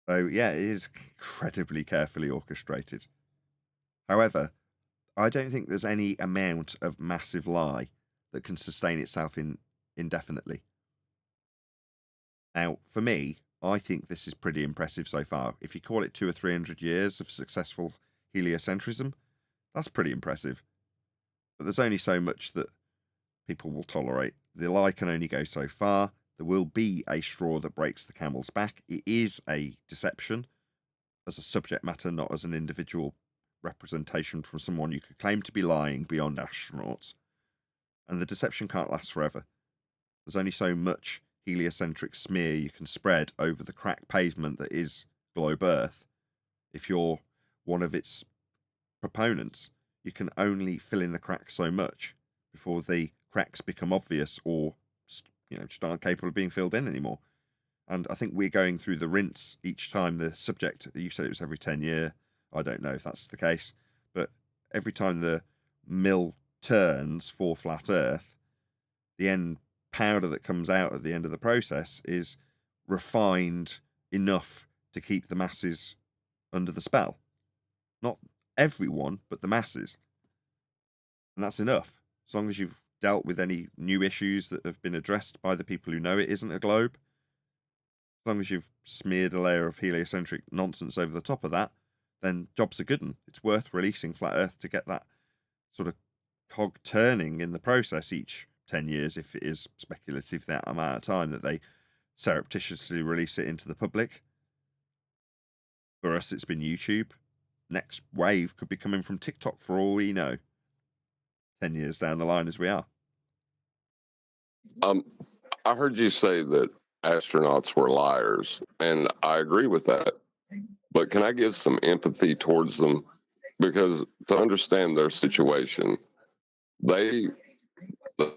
So, yeah, it is incredibly carefully orchestrated. However, I don't think there's any amount of massive lie that can sustain itself indefinitely. Now, for me, I think this is pretty impressive so far. If you call it 200 or 300 years of successful heliocentrism, that's pretty impressive. But there's only so much that people will tolerate. The lie can only go so far. There will be a straw that breaks the camel's back. It is a deception as a subject matter, not as an individual representation from someone you could claim to be lying beyond astronauts. And the deception can't last forever. There's only so much heliocentric smear you can spread over the cracked pavement that is globe Earth. If you're one of its proponents, you can only fill in the cracks so much before the cracks become obvious or just aren't capable of being filled in anymore. And I think we're going through the rinse each time the subject, you said it was every 10 year, I don't know if that's the case, but every time the mill turns for flat Earth, the end powder that comes out at the end of the process is refined enough to keep the masses under the spell. Not everyone, but the masses. And that's enough. As long as you've dealt with any new issues that have been addressed by the people who know it isn't a globe, as long as you've smeared a layer of heliocentric nonsense over the top of that, then job's a good one. It's worth releasing Flat Earth to get that sort of cog turning in the process each 10 years, if it is speculative that amount of time that they surreptitiously release it into the public. For us, it's been YouTube. Next wave could be coming from TikTok for all we know. 10 years down the line as we are. I heard you say that astronauts were liars, and I agree with that. But can I give some empathy towards them? Because to understand their situation, they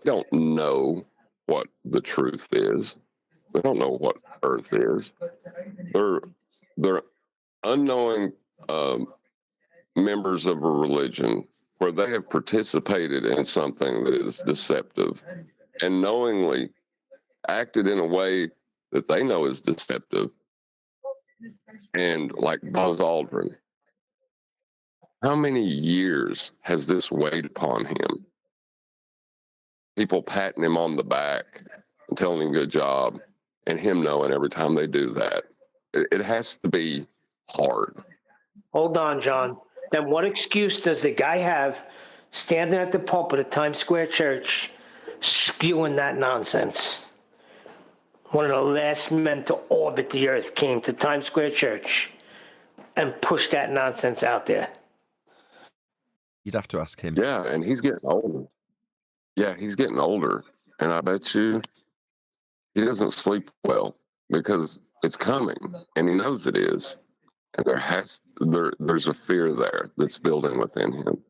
don't know what the truth is. They don't know what Earth is. They're unknowing members of a religion where they have participated in something that is deceptive and knowingly acted in a way that they know is deceptive. And like Buzz Aldrin, how many years has this weighed upon him? People patting him on the back and telling him good job, and him knowing every time they do that. It has to be hard. Hold on, John. Then what excuse does the guy have standing at the pulpit at Times Square Church spewing that nonsense? One of the last men to orbit the Earth came to Times Square Church and pushed that nonsense out there. You'd have to ask him. Yeah, and he's getting older. Yeah, he's getting older. And I bet you he doesn't sleep well because it's coming, and he knows it is. And there's a fear there that's building within him.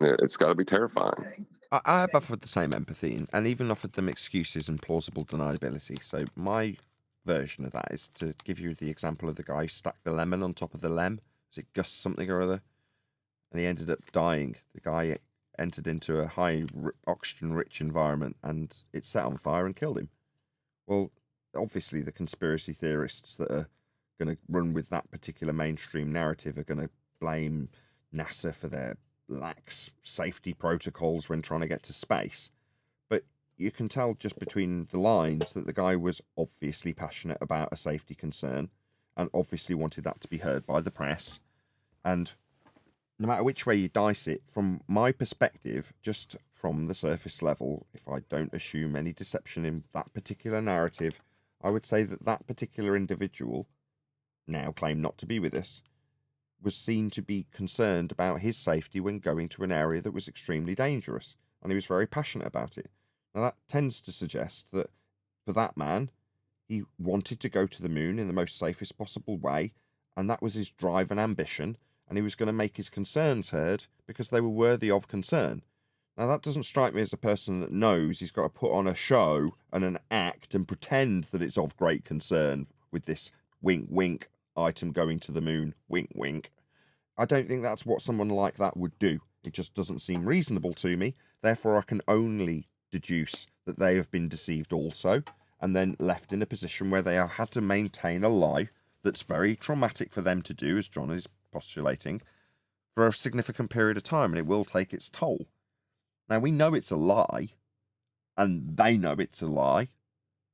It's got to be terrifying. I have offered the same empathy and even offered them excuses and plausible deniability. So my version of that is to give you the example of the guy who stacked the lemon on top of the lem. Was it Gus something or other? And he ended up dying. The guy entered into a high oxygen-rich environment and it set on fire and killed him. Well, obviously the conspiracy theorists that are going to run with that particular mainstream narrative are going to blame NASA for their lax safety protocols when trying to get to space. But you can tell just between the lines that the guy was obviously passionate about a safety concern and obviously wanted that to be heard by the press. And no matter which way you dice it, from my perspective, just from the surface level, if I don't assume any deception in that particular narrative, I would say that that particular individual, now claimed not to be with us, was seen to be concerned about his safety when going to an area that was extremely dangerous, and he was very passionate about it. Now that tends to suggest that for that man, he wanted to go to the moon in the most safest possible way, and that was his drive and ambition, and he was going to make his concerns heard because they were worthy of concern. Now that doesn't strike me as a person that knows he's got to put on a show and an act and pretend that it's of great concern with this wink wink item going to the moon, wink wink. I don't think that's what someone like that would do. It just doesn't seem reasonable to me. Therefore, I can only deduce that they have been deceived also, and then left in a position where they have had to maintain a lie that's very traumatic for them to do, as John is postulating, for a significant period of time, and it will take its toll. Now, we know it's a lie, and they know it's a lie,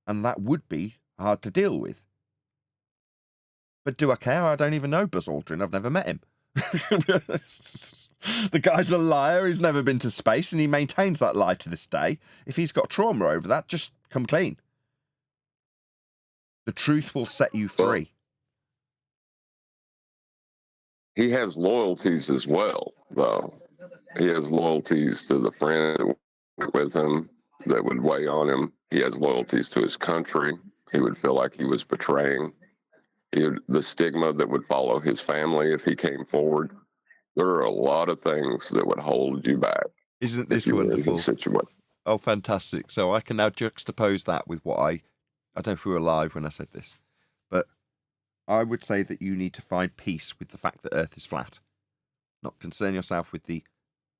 and that would be hard to deal with. But do I care? I don't even know Buzz Aldrin. I've never met him. The guy's a liar. He's never been to space, and he maintains that lie to this day. If he's got trauma over that, just come clean. The truth will set you free. He has loyalties as well, though. He has loyalties to the friend that went with him that would weigh on him. He has loyalties to his country. He would feel like he was betraying. The stigma that would follow his family if he came forward. There are a lot of things that would hold you back. Isn't this wonderful? Oh, fantastic. So I can now juxtapose that with what I don't know if we were live when I said this, but I would say that you need to find peace with the fact that Earth is flat. Not concern yourself with the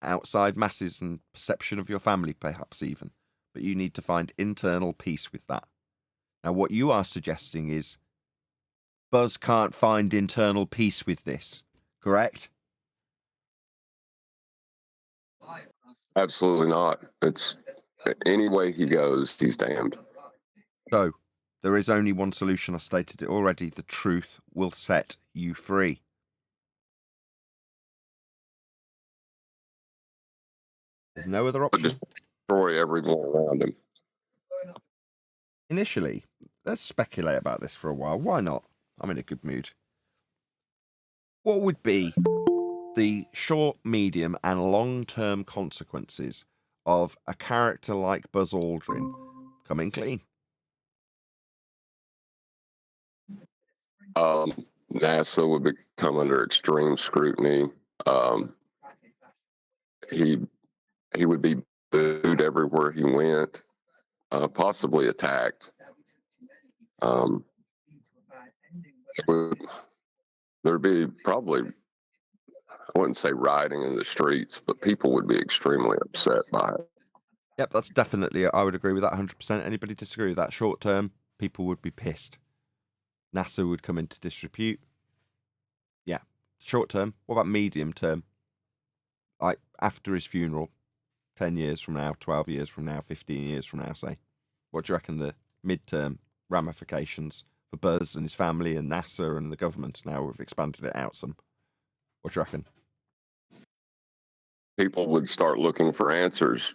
outside masses and perception of your family, perhaps even, but you need to find internal peace with that. Now, what you are suggesting is Buzz can't find internal peace with this, correct? Absolutely not. It's any way he goes, he's damned. So, there is only one solution. I stated it already. The truth will set you free. There's no other option. Destroy everyone around him. Initially, let's speculate about this for a while. Why not? I'm in a good mood. What would be the short, medium, and long-term consequences of a character like Buzz Aldrin coming clean? NASA would become under extreme scrutiny. He would be booed everywhere he went, possibly attacked. There'd be probably, I wouldn't say rioting in the streets, but people would be extremely upset by it. Yep, that's definitely, I would agree with that 100%. Anybody disagree with that? Short term, people would be pissed. NASA would come into disrepute. Yeah, short term. What about medium term? Like after his funeral, 10 years from now, 12 years from now, 15 years from now, say. What do you reckon the mid-term ramifications for Buzz and his family and NASA and the government? Now we've expanded it out some. What do you reckon? People would start looking for answers,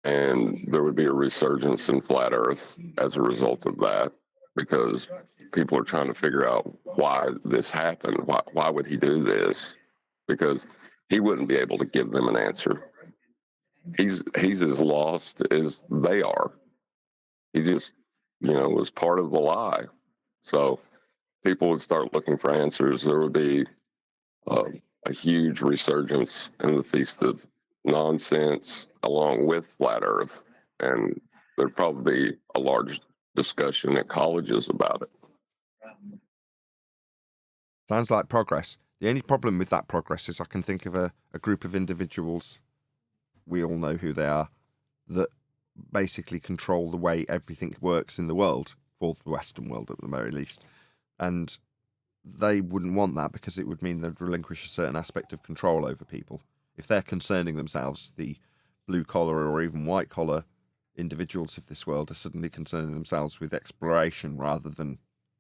and there would be a resurgence in flat Earth as a result of that, because people are trying to figure out why this happened. Why would he do this? Because he wouldn't be able to give them an answer. He's as lost as they are. He just, was part of the lie. So people would start looking for answers. There would be a huge resurgence in the Feast of Nonsense along with Flat Earth. And there'd probably be a large discussion at colleges about it. Sounds like progress. The only problem with that progress is I can think of a group of individuals we all know who they are, that basically control the way everything works in the world, for the Western world at the very least. And they wouldn't want that, because it would mean they'd relinquish a certain aspect of control over people. If they're concerning themselves, the blue collar or even white collar individuals of this world are suddenly concerning themselves with exploration rather than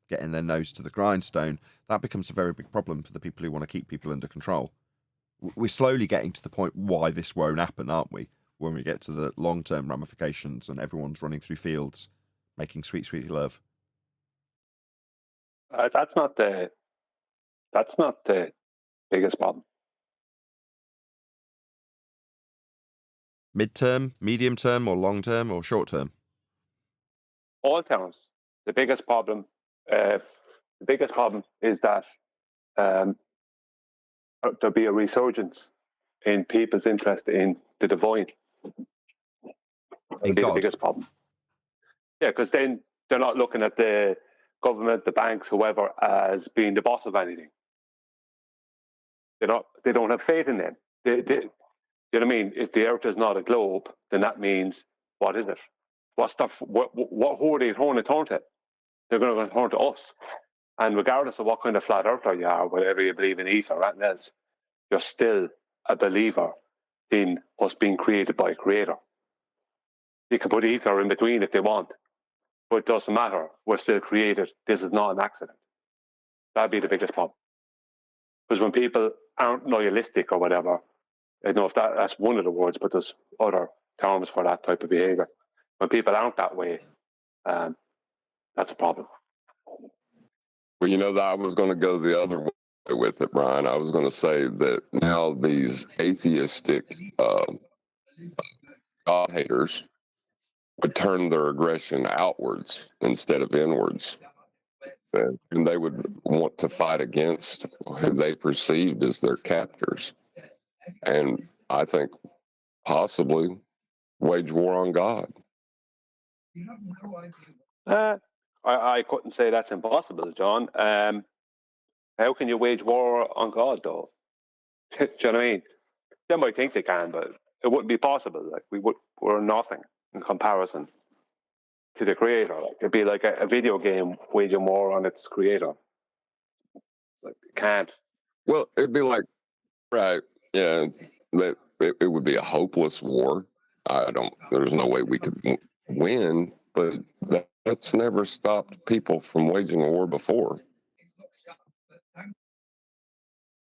getting their nose to the grindstone, that becomes a very big problem for the people who want to keep people under control. We're slowly getting to the point why this won't happen, aren't we? When we get to the long-term ramifications and everyone's running through fields, making sweet, sweet love. That's not the biggest problem. Mid-term, medium-term, or long-term, or short-term? All terms. The biggest problem is that there'll be a resurgence in people's interest in the divine. That'll be the biggest problem. Yeah, because then they're not looking at the government, the banks, whoever, as being the boss of anything. They don't have faith in them. You know what I mean? If the earth is not a globe, then that means, what is it? What stuff? Who are they going to turn to? They're going to turn to us. And regardless of what kind of flat earther you are, whatever you believe in ether or anything else, you're still a believer in us being created by a creator. You can put ether in between if they want, but it doesn't matter. We're still created. This is not an accident. That'd be the biggest problem. Because when people aren't nihilistic or whatever, I don't know if that's one of the words, but there's other terms for that type of behavior. When people aren't that way, that's a problem. Well, that I was going to go the other way with it, Brian. I was going to say that now these atheistic God haters would turn their aggression outwards instead of inwards. And they would want to fight against who they perceived as their captors. And I think possibly wage war on God. I couldn't say that's impossible, John. How can you wage war on God, though? Do you know what I mean? They might think they can, but it wouldn't be possible. Like we're nothing in comparison to the creator. Like, it'd be like a video game waging war on its creator. Like, it can't. Well, it'd be like, right, yeah, that it would be a hopeless war. There's no way we could win, but that's never stopped people from waging a war before.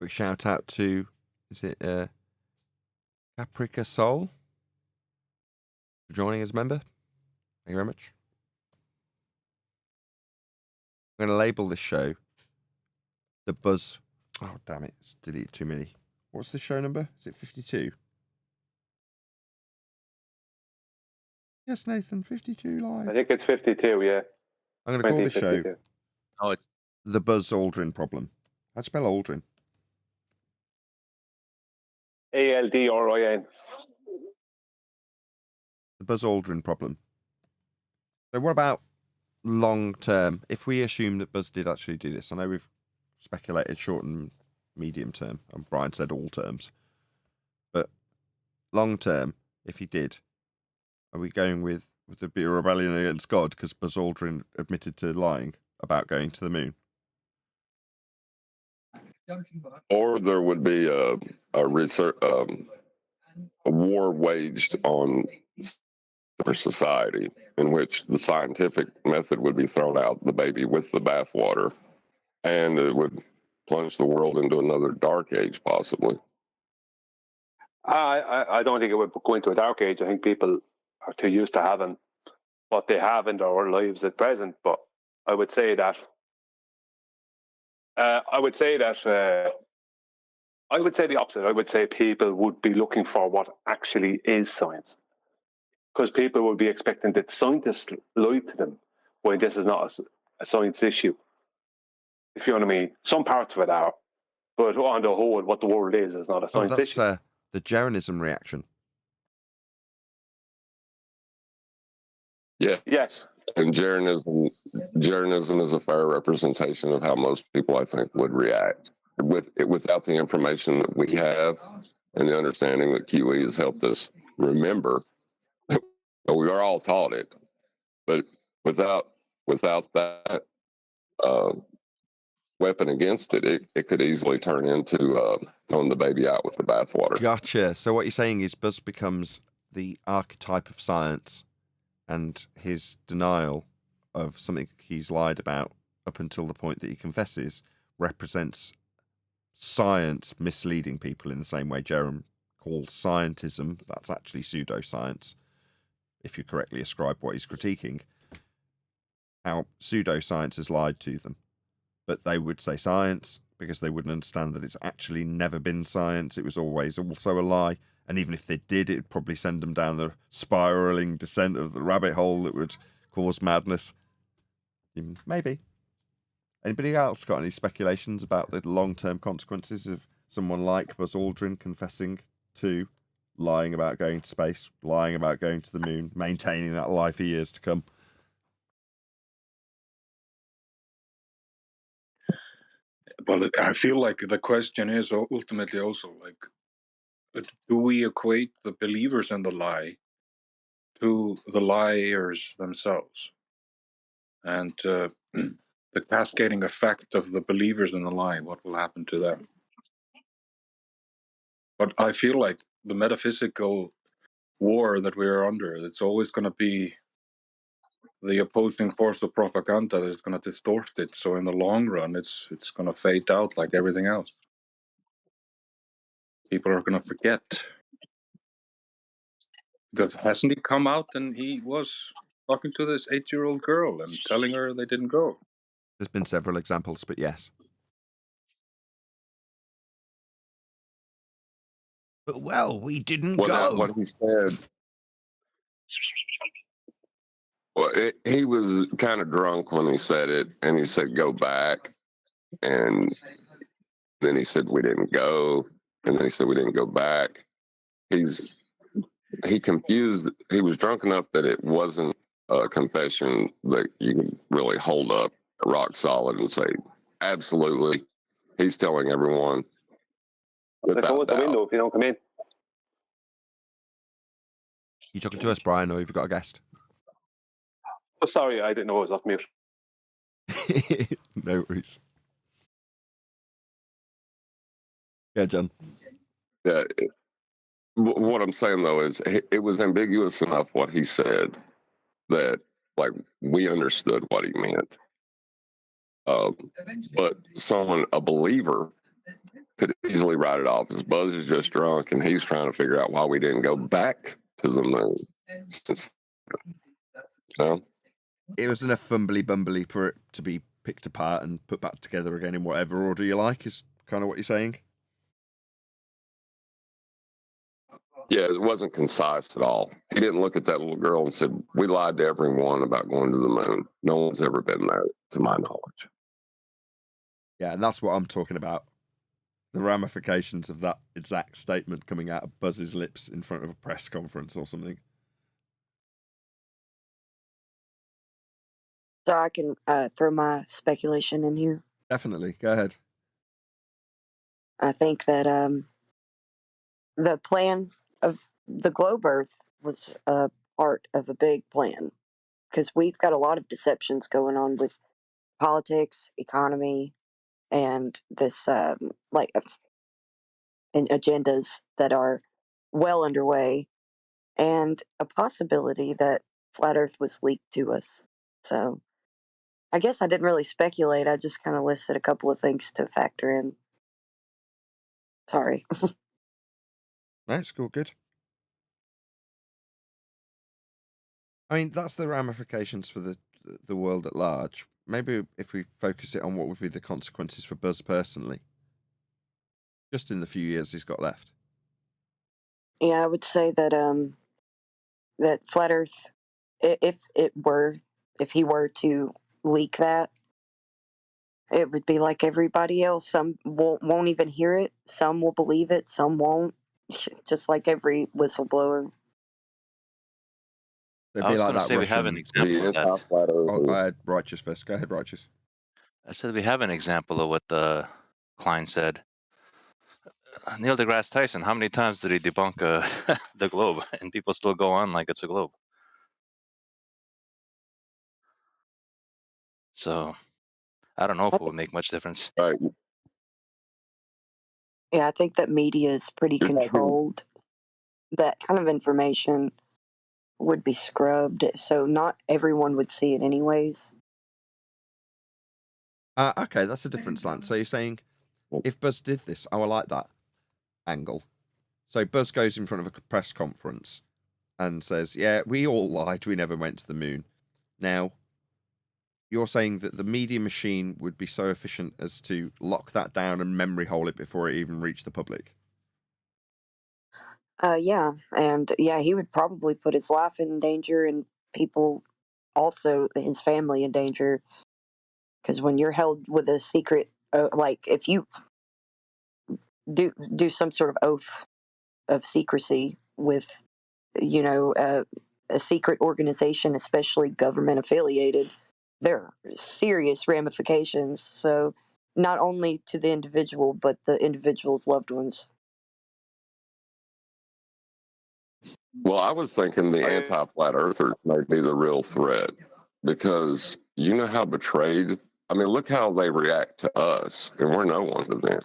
Quick shout out to, is it Caprica Soul for joining as a member. Thank you very much. I'm going to label this show The Buzz. Oh, damn it. It's deleted too many. What's the show number? Is it 52? Yes, Nathan, 52 live. I think it's 52, yeah. I'm going to call this show It's The Buzz Aldrin Problem. How do you spell Aldrin? Aldrin. The Buzz Aldrin Problem. So what about long term? If we assume that Buzz did actually do this, I know we've speculated short and medium term, and Brian said all terms. But long term, if he did, are we going with the be a rebellion against God because Buzz Aldrin admitted to lying about going to the moon? Or there would be a war waged on our society in which the scientific method would be thrown out, the baby with the bathwater, and it would plunge the world into another dark age, possibly. I don't think it would go into a dark age. I think people are too used to having what they have in their lives at present. But I would say the opposite. I would say people would be looking for what actually is science, because people would be expecting that scientists lie to them when this is not a science issue. If you know what I mean, some parts of it are, but on the whole, what the world is not a science issue. That's the Jeranism reaction. Yeah. Yes. And Jeranism is a fair representation of how most people, I think, would react without the information that we have and the understanding that QE has helped us remember. We are all taught it, but without that weapon against it, it could easily turn into throwing the baby out with the bathwater. Gotcha. So what you're saying is Buzz becomes the archetype of science, and his denial of something he's lied about up until the point that he confesses represents science misleading people in the same way Jerem calls scientism. That's actually pseudoscience, if you correctly ascribe what he's critiquing. How pseudoscience has lied to them. But they would say science because they wouldn't understand that it's actually never been science. It was always also a lie. And even if they did, it would probably send them down the spiraling descent of the rabbit hole that would cause madness. Maybe. Anybody else got any speculations about the long-term consequences of someone like Buzz Aldrin confessing to lying about going to space, lying about going to the moon, maintaining that lie for years to come? Well, I feel like the question is ultimately also like, do we equate the believers in the lie to the liars themselves? And the cascading effect of the believers in the lie, what will happen to them? But I feel like the metaphysical war that we are under, it's always going to be the opposing force of propaganda that's going to distort it. So in the long run, it's going to fade out like everything else. People are going to forget. Because hasn't he come out and he was talking to this 8-year-old girl and telling her they didn't go? There's been several examples, but yes. But well, we didn't go. What he said. Well, he was kind of drunk when he said it, and he said, "Go back," and then he said, "We didn't go," and then he said, "We didn't go back." He confused. He was drunk enough that it wasn't a confession that you can really hold up rock solid and say, absolutely. He's telling everyone. Let's go out the window if you don't come in. You talking to us, Brian, or have you got a guest? Oh, sorry, I didn't know I was off mute. No worries. Yeah, John. Yeah. What I'm saying, though, is it was ambiguous enough what he said that, like, we understood what he meant. But a believer, could easily write it off as Buzz is just drunk and he's trying to figure out why we didn't go back to the moon. It was enough fumbly-bumbly for it to be picked apart and put back together again in whatever order you like, is kind of what you're saying? Yeah, it wasn't concise at all. He didn't look at that little girl and said, "We lied to everyone about going to the moon." No one's ever been there, to my knowledge. Yeah, and that's what I'm talking about. The ramifications of that exact statement coming out of Buzz's lips in front of a press conference or something. So I can throw my speculation in here. Definitely. Go ahead. I think that the plan of the globe Earth was a part of a big plan, because we've got a lot of deceptions going on with politics, economy, and this and agendas that are well underway, and a possibility that flat Earth was leaked to us. So I guess I didn't really speculate. I just kind of listed a couple of things to factor in. Sorry. No, it's cool. Good. I mean, that's the ramifications for the world at large. Maybe if we focus it on what would be the consequences for Buzz personally, just in the few years he's got left. Yeah, I would say that that flat Earth, if he were to leak that, it would be like everybody else. Some won't even hear it. Some will believe it. Some won't. Just like every whistleblower. It'd I be was like going to that say we have an Russian. example of that. Oh, I had Righteous first. Go ahead, Righteous. I said we have an example of what the Klein said. Neil deGrasse Tyson, how many times did he debunk the globe, and people still go on like it's a globe? So I don't know if it would make much difference. Right. Yeah, I think that media is pretty You're talking. controlled. That kind of information would be scrubbed, so not everyone would see it anyways. Okay, that's a different slant. So you're saying if Buzz did this, I would like that angle. So Buzz goes in front of a press conference and says, yeah, we all lied. We never went to the moon. Now, you're saying that the media machine would be so efficient as to lock that down and memory hole it before it even reached the public? Yeah, and yeah, he would probably put his life in danger and people also his family in danger. Because when you're held with a secret, like if you do some sort of oath of secrecy with, a secret organization, especially government affiliated, there are serious ramifications. So not only to the individual, but the individual's loved ones. Well, I was thinking the anti-flat earthers might be the real threat because you know how betrayed. I mean, look how they react to us, and we're no one to them.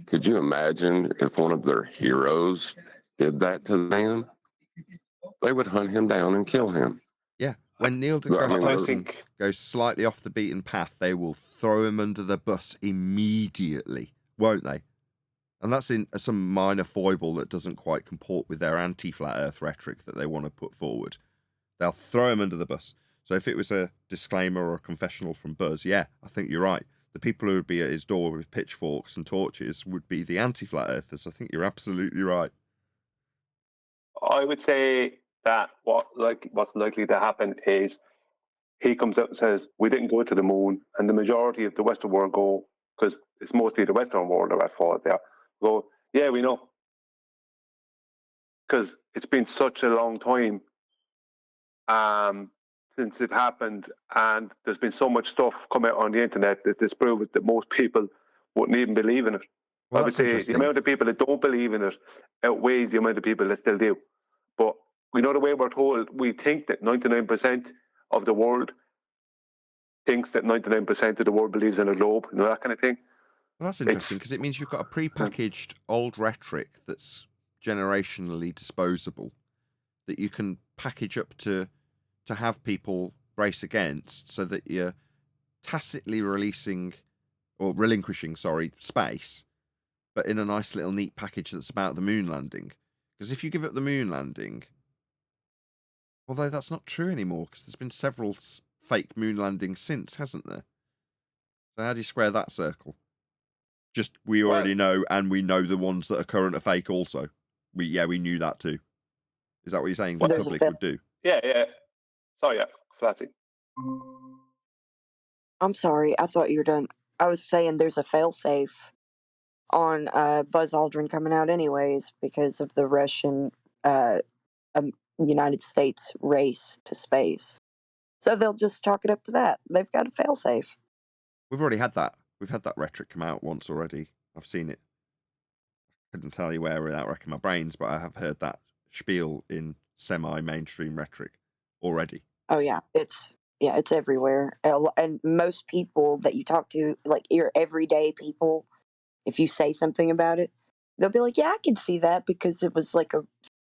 Could you imagine if one of their heroes did that to them? They would hunt him down and kill him. Yeah. When Neil deGrasse Tyson goes slightly off the beaten path, they will throw him under the bus immediately, won't they? And that's in some minor foible that doesn't quite comport with their anti-flat earth rhetoric that they want to put forward. They'll throw him under the bus. So if it was a disclaimer or a confessional from Buzz, yeah, I think you're right. The people who would be at his door with pitchforks and torches would be the anti-flat earthers. I think you're absolutely right. I would say that what's likely to happen is he comes out and says, we didn't go to the moon, and the majority of the Western world go, because it's mostly the Western world that are at fault there, go, yeah, we know. Because it's been such a long time since it happened, and there's been so much stuff come out on the internet that this proves that most people wouldn't even believe in it. Well, I would say the amount of people that don't believe in it outweighs the amount of people that still do. But we know the way we're told, we think that 99% of the world thinks that 99% of the world believes in a globe, that kind of thing. Well, that's interesting because it means you've got a prepackaged old rhetoric that's generationally disposable that you can package up to have people brace against, so that you're tacitly relinquishing space, but in a nice little neat package that's about the moon landing. Because if you give up the moon landing, although that's not true anymore because there's been several fake moon landings since, hasn't there? So how do you square that circle? Just we already know, and we know the ones that are current are fake also. We knew that too. Is that what you're saying the public would do? Yeah. Sorry, yeah, Flatty. I'm sorry, I thought you were done. I was saying there's a failsafe on Buzz Aldrin coming out anyways because of the Russian United States race to space. So they'll just chalk it up to that. They've got a failsafe. We've already had that. We've had that rhetoric come out once already. I've seen it. I couldn't tell you where without wrecking my brains, but I have heard that spiel in semi-mainstream rhetoric already. Oh yeah, it's everywhere. And most people that you talk to, like your everyday people, if you say something about it, they'll be like, yeah, I can see that because it was like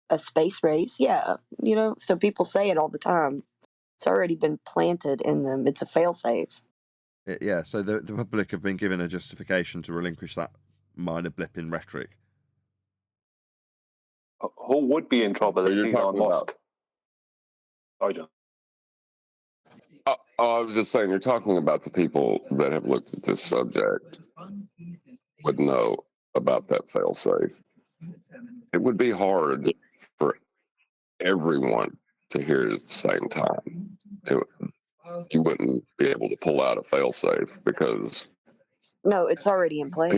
a space race. Yeah, so people say it all the time. It's already been planted in them. It's a failsafe. Yeah, so the public have been given a justification to relinquish that minor blip in rhetoric. Who would be in trouble if Elon Musk? Sorry, John. I was just saying, you're talking about the people that have looked at this subject would know about that failsafe. It would be hard for everyone to hear it at the same time. You wouldn't be able to pull out a failsafe because no, it's already in place.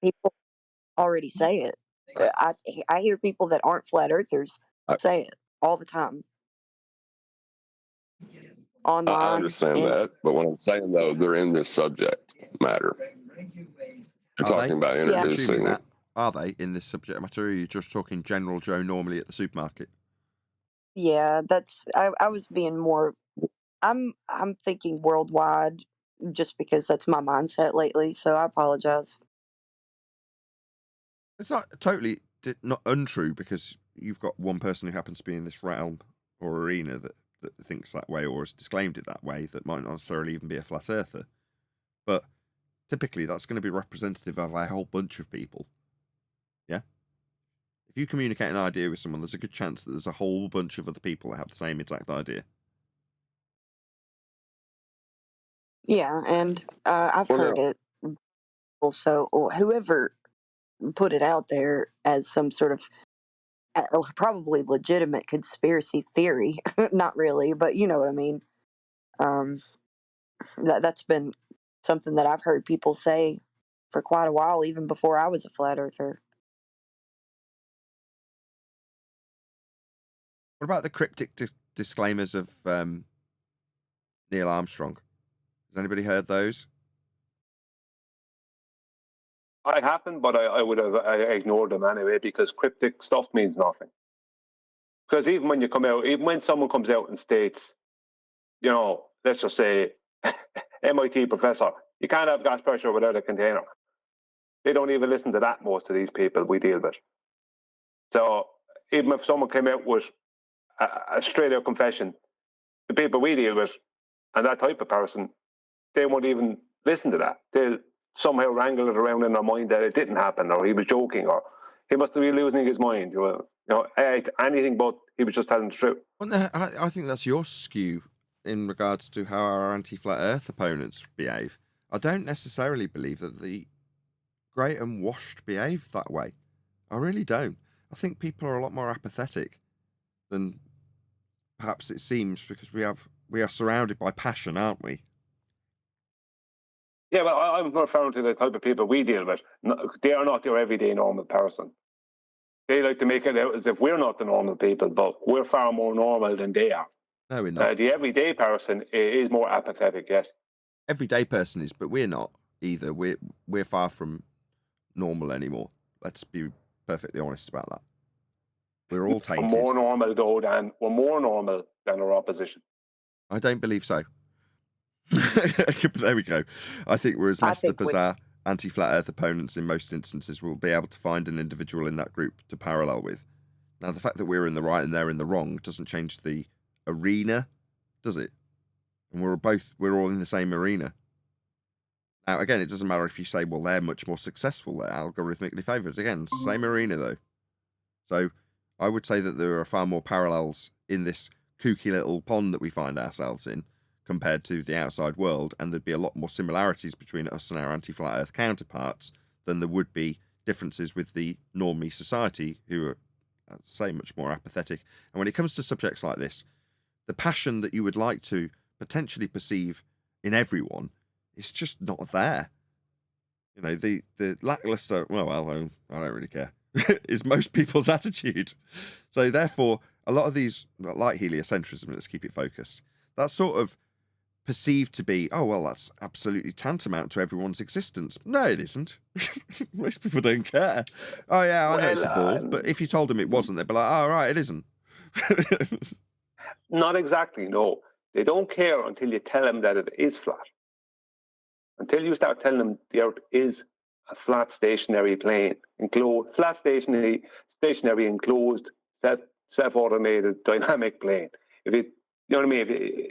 People already say it. I hear people that aren't flat earthers say it all the time. Online, I understand that, but what I'm saying though, they're in this subject matter. You're talking about introducing are they, in this subject matter? Or are you just talking general Joe normally at the supermarket? Yeah, I was being more. I'm thinking worldwide, just because that's my mindset lately. So I apologize. It's not totally not untrue, because you've got one person who happens to be in this realm or arena that thinks that way or has disclaimed it that way, that might not necessarily even be a flat earther. But typically that's going to be representative of a whole bunch of people. Yeah? If you communicate an idea with someone, there's a good chance that there's a whole bunch of other people that have the same exact idea. Yeah, and I've Well, heard now, it also. Or whoever put it out there as some sort of probably legitimate conspiracy theory. Not really, but you know what I mean. Um, that's been something that I've heard people say for quite a while, even before I was a flat earther. What about the cryptic disclaimers of Neil Armstrong? Has anybody heard those? I haven't, but I would have ignored them anyway, because cryptic stuff means nothing. Because even when you come out, even when someone comes out and states, you know, let's just say MIT professor, you can't have gas pressure without a container. They don't even listen to that, most of these people we deal with. So even if someone came out with a straight out confession, the people we deal with and that type of person, they won't even listen to that. They'll somehow wrangle it around in their mind that it didn't happen, or he was joking, or he must be losing his mind. You know, anything but he was just telling the truth. Well, no, I think that's your skew in regards to how our anti-flat Earth opponents behave. I don't necessarily believe that the great and washed behave that way. I really don't. I think people are a lot more apathetic than perhaps it seems, because we are surrounded by passion, aren't we? Yeah, well, I'm referring to the type of people we deal with. They are not your everyday normal person. They like to make it out as if we're not the normal people, but we're far more normal than they are. No, we're not. The everyday person is more apathetic, yes. Everyday person is, but we're not either. We're far from normal anymore. Let's be perfectly honest about that. We're all tainted. We're more normal than our opposition. I don't believe so. There we go. I think we're as messed up as our anti-flat Earth opponents in most instances. We'll be able to find an individual in that group to parallel with. Now, the fact that we're in the right and they're in the wrong doesn't change the arena, does it? And we're all in the same arena. Now, again, it doesn't matter if you say, well, they're much more successful, they're algorithmically favoured. Again, same arena, though. So I would say that there are far more parallels in this kooky little pond that we find ourselves in compared to the outside world, and there'd be a lot more similarities between us and our anti-flat Earth counterparts than there would be differences with the normie society, who are, I'd say, much more apathetic. And when it comes to subjects like this, the passion that you would like to potentially perceive in everyone is just not there. You know, the lackluster, well, I don't really care, is most people's attitude. So therefore, a lot of these, like heliocentrism, let's keep it focused, that's sort of perceived to be, oh, well, that's absolutely tantamount to everyone's existence. No, it isn't. Most people don't care. Oh, yeah, I know it's a ball, but if you told them it wasn't, they'd be like, oh, right, it isn't. Not exactly, no. They don't care until you tell them that it is flat. Until you start telling them the Earth is a flat stationary plane, flat stationary enclosed, self-automated dynamic plane. If you know what I mean?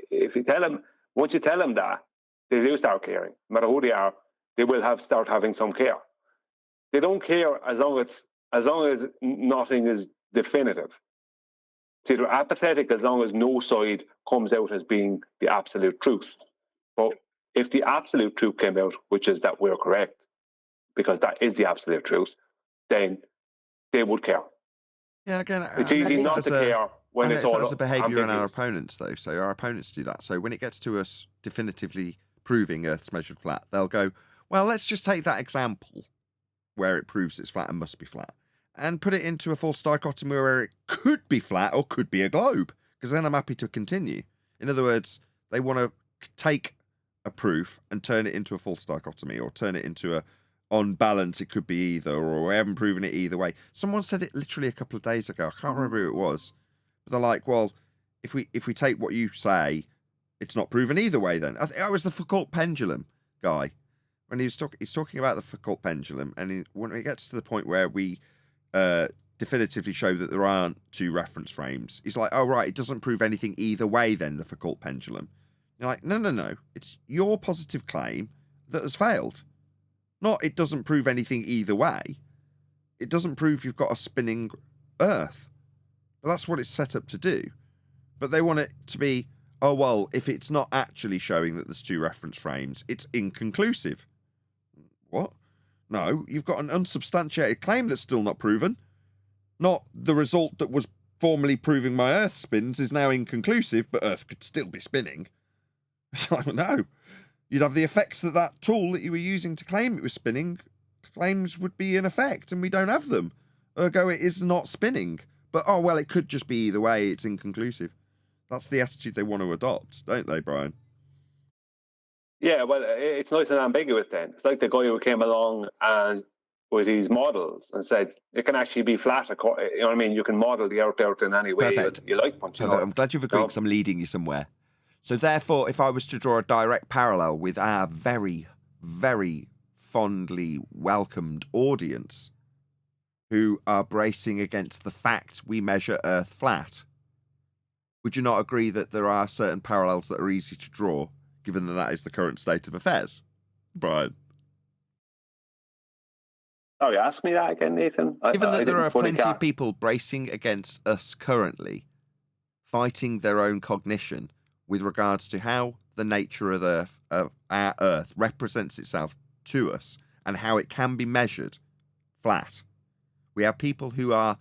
If you tell them, once you tell them that, they do start caring. No matter who they are, they will start having some care. They don't care as long as nothing is definitive. So they're apathetic as long as no side comes out as being the absolute truth. But if the absolute truth came out, which is that we're correct, because that is the absolute truth, then they would care. Yeah, again, it's easy not to care when it's all as a behaviour in our ambiguous. opponents, though. So our opponents do that. So when it gets to us definitively proving Earth's measured flat, they'll go, well, let's just take that example where it proves it's flat and must be flat, and put it into a false dichotomy where it could be flat or could be a globe, because then I'm happy to continue. In other words, they want to take a proof and turn it into a false dichotomy, or turn it into on balance, it could be either, or we haven't proven it either way. Someone said it literally a couple of days ago. I can't remember who it was, but they're like, well, if we take what you say, it's not proven either way. Then I think it was the Foucault pendulum guy when he's talking about the Foucault pendulum, and when it gets to the point where we definitively show that there aren't two reference frames, he's like, oh right, it doesn't prove anything either way. Then the Foucault pendulum. You're like, no, it's your positive claim that has failed. Not it doesn't prove anything either way. It doesn't prove you've got a spinning Earth. But that's what it's set up to do. But they want it to be, oh well, if it's not actually showing that there's two reference frames, it's inconclusive. What? No, you've got an unsubstantiated claim that's still not proven. Not the result that was formerly proving my Earth spins is now inconclusive, but Earth could still be spinning. It's like, no. You'd have the effects that tool that you were using to claim it was spinning, claims would be in effect, and we don't have them. Ergo, it is not spinning. But, oh, well, it could just be either way, it's inconclusive. That's the attitude they want to adopt, don't they, Brian? Yeah, well, it's nice and ambiguous then. It's like the guy who came along and with these models and said, it can actually be flat. You know what I mean? You can model the Earth in any way you like. I'm glad you've agreed because I'm leading you somewhere. So therefore, if I was to draw a direct parallel with our very, very fondly welcomed audience who are bracing against the fact we measure Earth flat, would you not agree that there are certain parallels that are easy to draw, given that that is the current state of affairs? Brian? Oh, you asked me that again, Nathan? Given that there are plenty of of people bracing against us currently, fighting their own cognition with regards to how the nature of our Earth represents itself to us and how it can be measured flat. We have people who are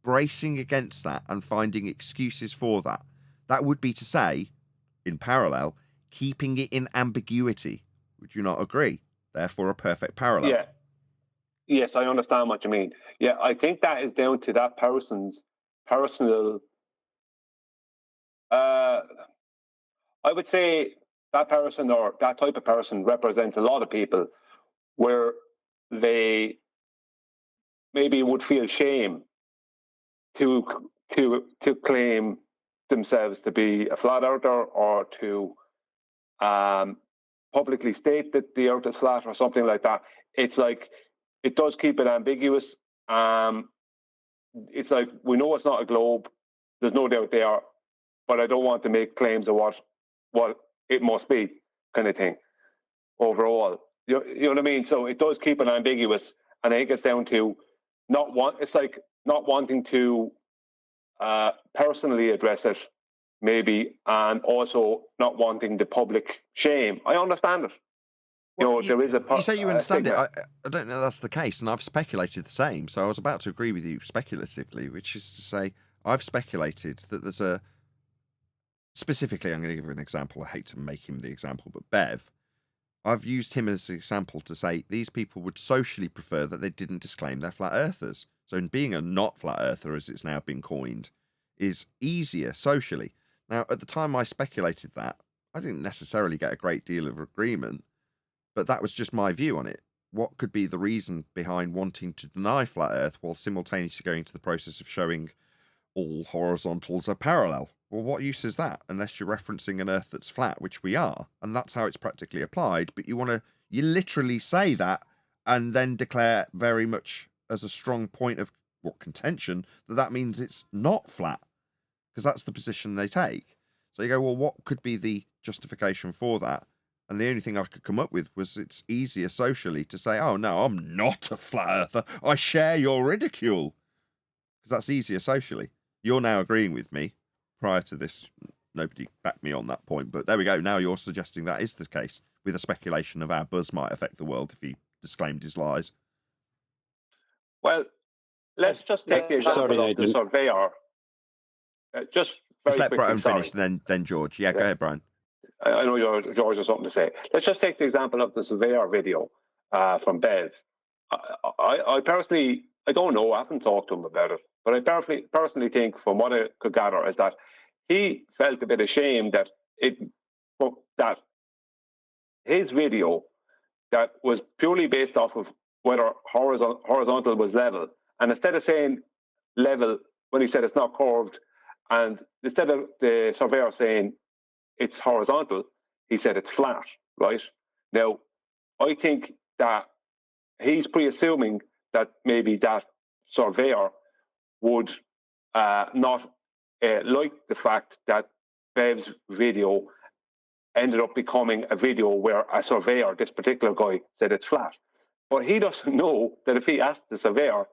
bracing against that and finding excuses for that. That would be to say, in parallel, keeping it in ambiguity. Would you not agree? Therefore, a perfect parallel. Yeah. Yes, I understand what you mean. Yeah, I think that is down to that person's personal... I would say that person or that type of person represents a lot of people where they maybe would feel shame to claim themselves to be a flat earther or to publicly state that the Earth is flat or something like that. It's like it does keep it ambiguous. It's like we know it's not a globe. There's no doubt there, but I don't want to make claims of what it must be, kind of thing. Overall, you know what I mean. So it does keep it ambiguous, and I think it's down to not wanting to personally address it, maybe, and also not wanting the public shame. I understand it. Well, there is a. You say you understand it. I don't know that's the case, and I've speculated the same. So I was about to agree with you speculatively, which is to say, I've speculated that there's a. Specifically, I'm going to give an example. I hate to make him the example, but Bev, I've used him as an example to say these people would socially prefer that they didn't disclaim they're flat earthers. So in being a not flat earther, as it's now been coined, is easier socially. Now, at the time I speculated that, I didn't necessarily get a great deal of agreement, but that was just my view on it. What could be the reason behind wanting to deny flat earth while simultaneously going through the process of showing all horizontals are parallel? Well, what use is that unless you're referencing an Earth that's flat, which we are, and that's how it's practically applied. But you literally say that and then declare very much as a strong point of contention that means it's not flat, because that's the position they take. So you go, well, what could be the justification for that? And the only thing I could come up with was it's easier socially to say, oh no, I'm not a flat earther. I share your ridicule, because that's easier socially. You're now agreeing with me. Prior to this, nobody backed me on that point, but there we go. Now you're suggesting that is the case, with a speculation of how Buzz might affect the world if he disclaimed his lies. Well, let's just take the example of the surveyor. Just let quickly, Brian finish, then George. Yeah, go ahead, Brian. I know George has something to say. Let's just take the example of the surveyor video from Bev. I personally, I don't know, I haven't talked to him about it, but I personally think, from what I could gather, is that he felt a bit ashamed that his video that was purely based off of whether horizontal was level. And instead of saying level when he said it's not curved, and instead of the surveyor saying it's horizontal, he said it's flat, right? Now, I think that he's pre-assuming that maybe that surveyor would not like the fact that Bev's video ended up becoming a video where a surveyor, this particular guy, said it's flat. But he doesn't know that if he asked the surveyor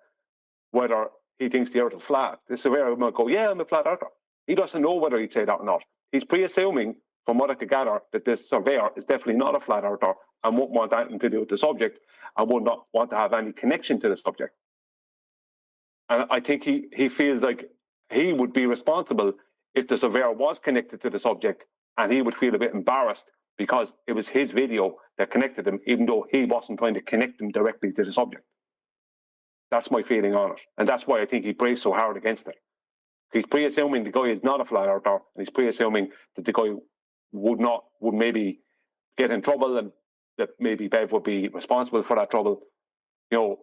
whether he thinks the earth is flat, the surveyor might go, yeah, I'm a flat earther. He doesn't know whether he'd say that or not. He's pre-assuming, from what I could gather, that this surveyor is definitely not a flat earther and won't want anything to do with the subject and would not want to have any connection to the subject. And I think he feels like he would be responsible if the surveyor was connected to the subject, and he would feel a bit embarrassed because it was his video that connected him, even though he wasn't trying to connect him directly to the subject. That's my feeling on it. And that's why I think he prays so hard against it. He's pre-assuming the guy is not a flat earther, and he's pre-assuming that the guy would maybe get in trouble, and that maybe Bev would be responsible for that trouble. You know,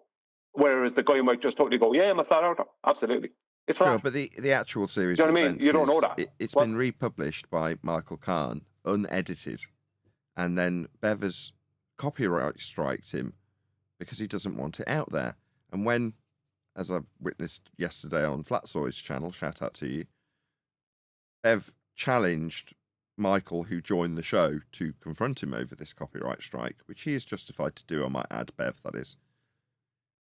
whereas the guy might just totally go, yeah, I'm a flat earther. Absolutely. It's flat. Sure, but the actual series Do you of know what I mean? events You don't know that. It's been republished by Michael Kahn, unedited, and then Bev has copyright striked him because he doesn't want it out there. And when, as I witnessed yesterday on Flatsoy's channel, shout out to you, Bev challenged Michael, who joined the show, to confront him over this copyright strike, which he is justified to do, I might add, Bev, that is.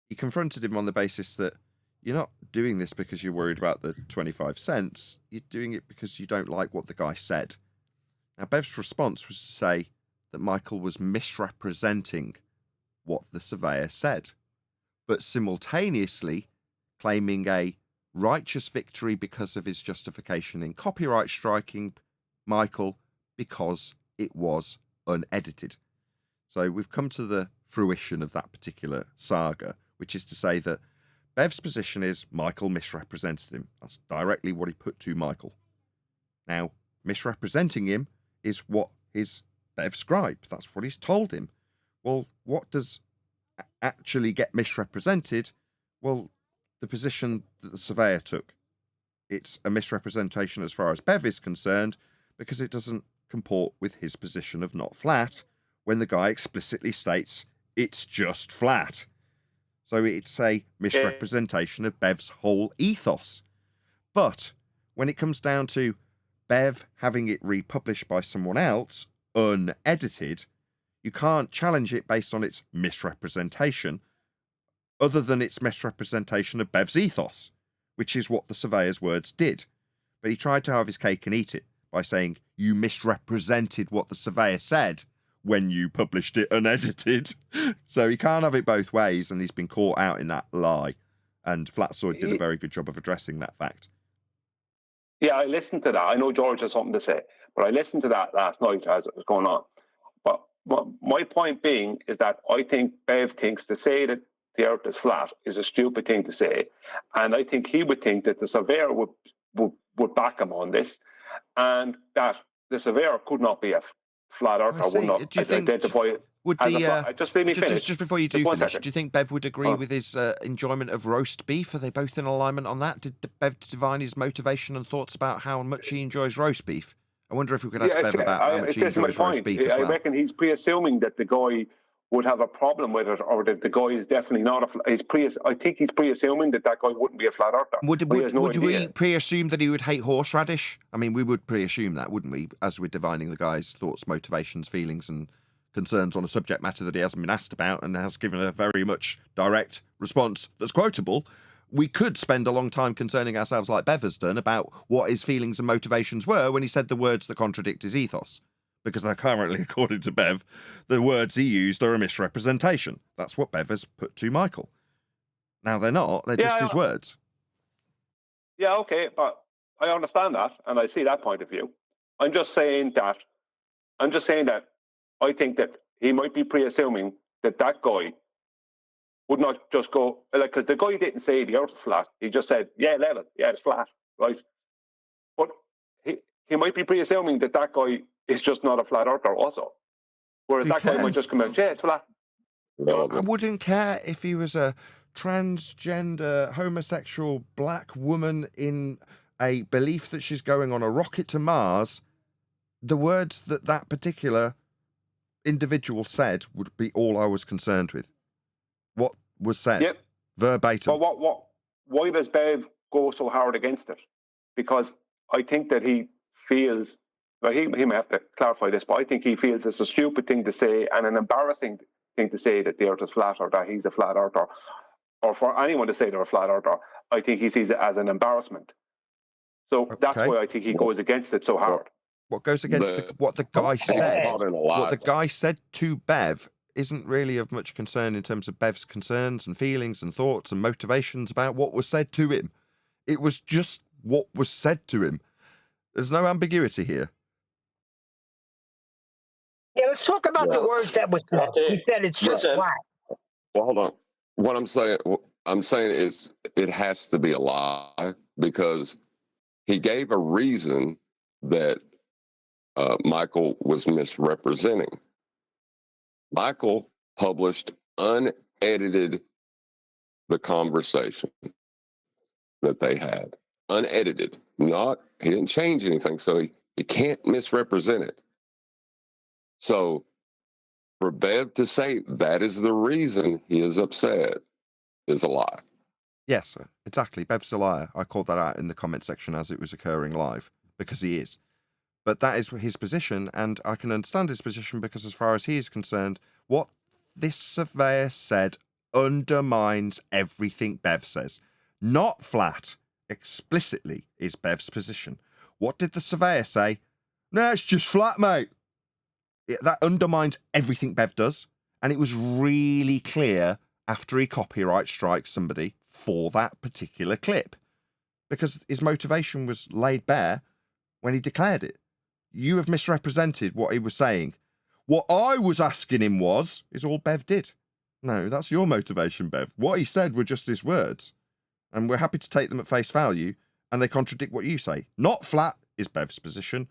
He confronted him on the basis that you're not doing this because you're worried about the 25 cents, you're doing it because you don't like what the guy said. Now, Bev's response was to say that Michael was misrepresenting what the surveyor said, but simultaneously claiming a righteous victory because of his justification in copyright striking Michael because it was unedited. So we've come to the fruition of that particular saga, which is to say that Bev's position is Michael misrepresented him. That's directly what he put to Michael. Now, misrepresenting him is what is Bev's gripe. That's what he's told him. Well, what does actually get misrepresented? Well, the position that the surveyor took. It's a misrepresentation as far as Bev is concerned because it doesn't comport with his position of not flat when the guy explicitly states it's just flat. So it's a misrepresentation of Bev's whole ethos. But when it comes down to Bev having it republished by someone else, unedited, you can't challenge it based on its misrepresentation, other than its misrepresentation of Bev's ethos, which is what the surveyor's words did. But he tried to have his cake and eat it by saying, you misrepresented what the surveyor said when you published it unedited. So he can't have it both ways, and he's been caught out in that lie. And Flatsoy did a very good job of addressing that fact. Yeah, I listened to that. I know George has something to say, but I listened to that last night as it was going on. But my point being is that I think Bev thinks to say that the earth is flat is a stupid thing to say. And I think he would think that the surveyor would back him on this, and that the surveyor could not be a flat earther, would not identify it as a flat. Just let me finish. Just before you do finish, do you think Bev would agree with his enjoyment of roast beef? Are they both in alignment on that? Did Bev divine his motivation and thoughts about how much he enjoys roast beef? I wonder if we could ask Bev about how much he enjoys roast beef as well. I reckon he's pre-assuming that the guy would have a problem with it, or that the guy is definitely not I think he's pre-assuming that guy wouldn't be a flat earther. Would we pre-assume that he would hate horseradish? I mean, we would pre-assume that, wouldn't we, as we're divining the guy's thoughts, motivations, feelings, and concerns on a subject matter that he hasn't been asked about and has given a very much direct response that's quotable. We could spend a long time concerning ourselves, like Bev has done, about what his feelings and motivations were when he said the words that contradict his ethos. Because currently, according to Bev, the words he used are a misrepresentation. That's what Bev has put to Michael. Now, they're not. They're just his words. Yeah, okay, but I understand that, and I see that point of view. I'm just saying that I think that he might be pre-assuming that guy would not just go, because the guy didn't say the earth is flat. He just said, yeah, level, yeah, it's flat, right? But he might be pre-assuming that guy is just not a flat earther also. Whereas that guy might just come out, yeah, it's flat. I development. wouldn't care if he was a transgender, homosexual black woman in a belief that she's going on a rocket to Mars. The words that that particular individual said would be all I was concerned with. What was said, Yep. verbatim. But why does Bev go so hard against it? Because I think that he feels, well, he may have to clarify this, but I think he feels it's a stupid thing to say and an embarrassing thing to say that the earth is flat or that he's a flat earther, or for anyone to say they're a flat earther. I think he sees it as an embarrassment. So that's Okay. why I think he goes against it so hard. What goes against what the guy said, Caught in a what lie. the guy said to Bev isn't really of much concern in terms of Bev's concerns and feelings and thoughts and motivations about what was said to him. It was just what was said to him. There's no ambiguity here. Yeah, let's talk about the words that was said. He said it's just flat. Well, hold on. What I'm saying is it has to be a lie because he gave a reason that Michael was misrepresenting. Michael published unedited the conversation that they had. Unedited. He didn't change anything, so he can't misrepresent it. So for Bev to say that is the reason he is upset is a lie. Yes, exactly. Bev's a liar. I called that out in the comment section as it was occurring live, because he is. But that is his position, and I can understand his position because as far as he is concerned, what this surveyor said undermines everything Bev says. Not flat, explicitly, is Bev's position. What did the surveyor say? No, it's just flat, mate. That undermines everything Bev does, and it was really clear after he copyright strikes somebody for that particular clip, because his motivation was laid bare when he declared it. You have misrepresented what he was saying. What I was asking him is all Bev did. No, that's your motivation, Bev. What he said were just his words, and we're happy to take them at face value, and they contradict what you say. Not flat is Bev's position.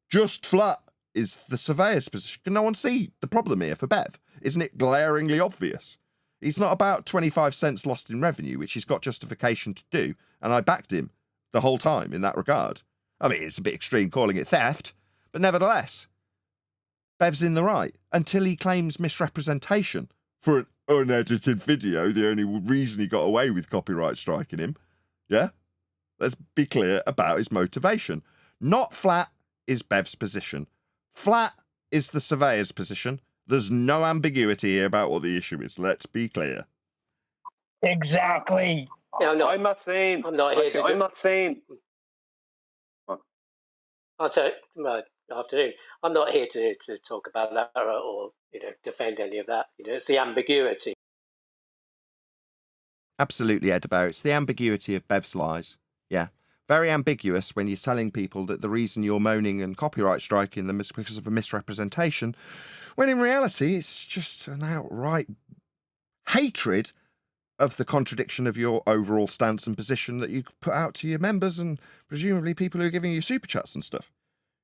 Just flat is the surveyor's position. Can no one see the problem here for Bev? Isn't it glaringly obvious? He's not about 25 cents lost in revenue, which he's got justification to do, and I backed him the whole time in that regard. I mean, it's a bit extreme calling it theft, but nevertheless, Bev's in the right until he claims misrepresentation for an unedited video, the only reason he got away with copyright striking him. Yeah? Let's be clear about his motivation. Not flat is Bev's position. Flat is the surveyor's position. There's no ambiguity here about what the issue is. Let's be clear. Exactly. Yeah, I'm not saying. I'm not here to I'm not saying. Afternoon. I'm not here to talk about that or defend any of that. It's the ambiguity. Absolutely, Edinburgh. It's the ambiguity of Bev's lies. Yeah. Very ambiguous when you're telling people that the reason you're moaning and copyright striking them is because of a misrepresentation, when in reality it's just an outright hatred of the contradiction of your overall stance and position that you put out to your members and presumably people who are giving you super chats and stuff.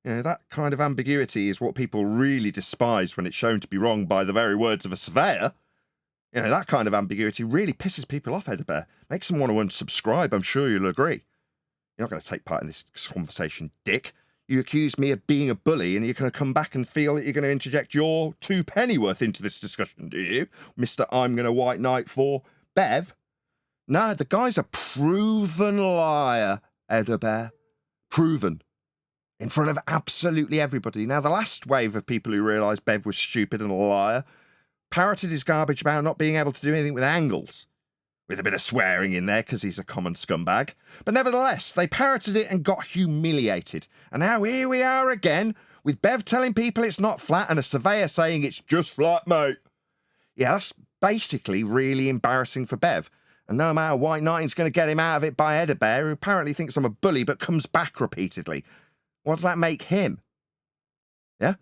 That kind of ambiguity is what people really despise when it's shown to be wrong by the very words of a surveyor. That kind of ambiguity really pisses people off, Edinburgh. Makes them want to unsubscribe, I'm sure you'll agree. You're not going to take part in this conversation, dick. You accuse me of being a bully and you're going to come back and feel that you're going to interject your 2 pennyworth into this discussion, do you? Mr. I'm going to white knight for Bev? No, the guy's a proven liar, Edinburgh. Proven. In front of absolutely everybody. Now, the last wave of people who realised Bev was stupid and a liar parroted his garbage about not being able to do anything with angles. With a bit of swearing in there because he's a common scumbag. But nevertheless, they parroted it and got humiliated. And now here we are again, with Bev telling people it's not flat and a surveyor saying it's just flat, mate. Yeah, that's basically really embarrassing for Bev. And no matter white knighting's going to get him out of it by Edinburgh, who apparently thinks I'm a bully but comes back repeatedly. What does that make him? Yeah?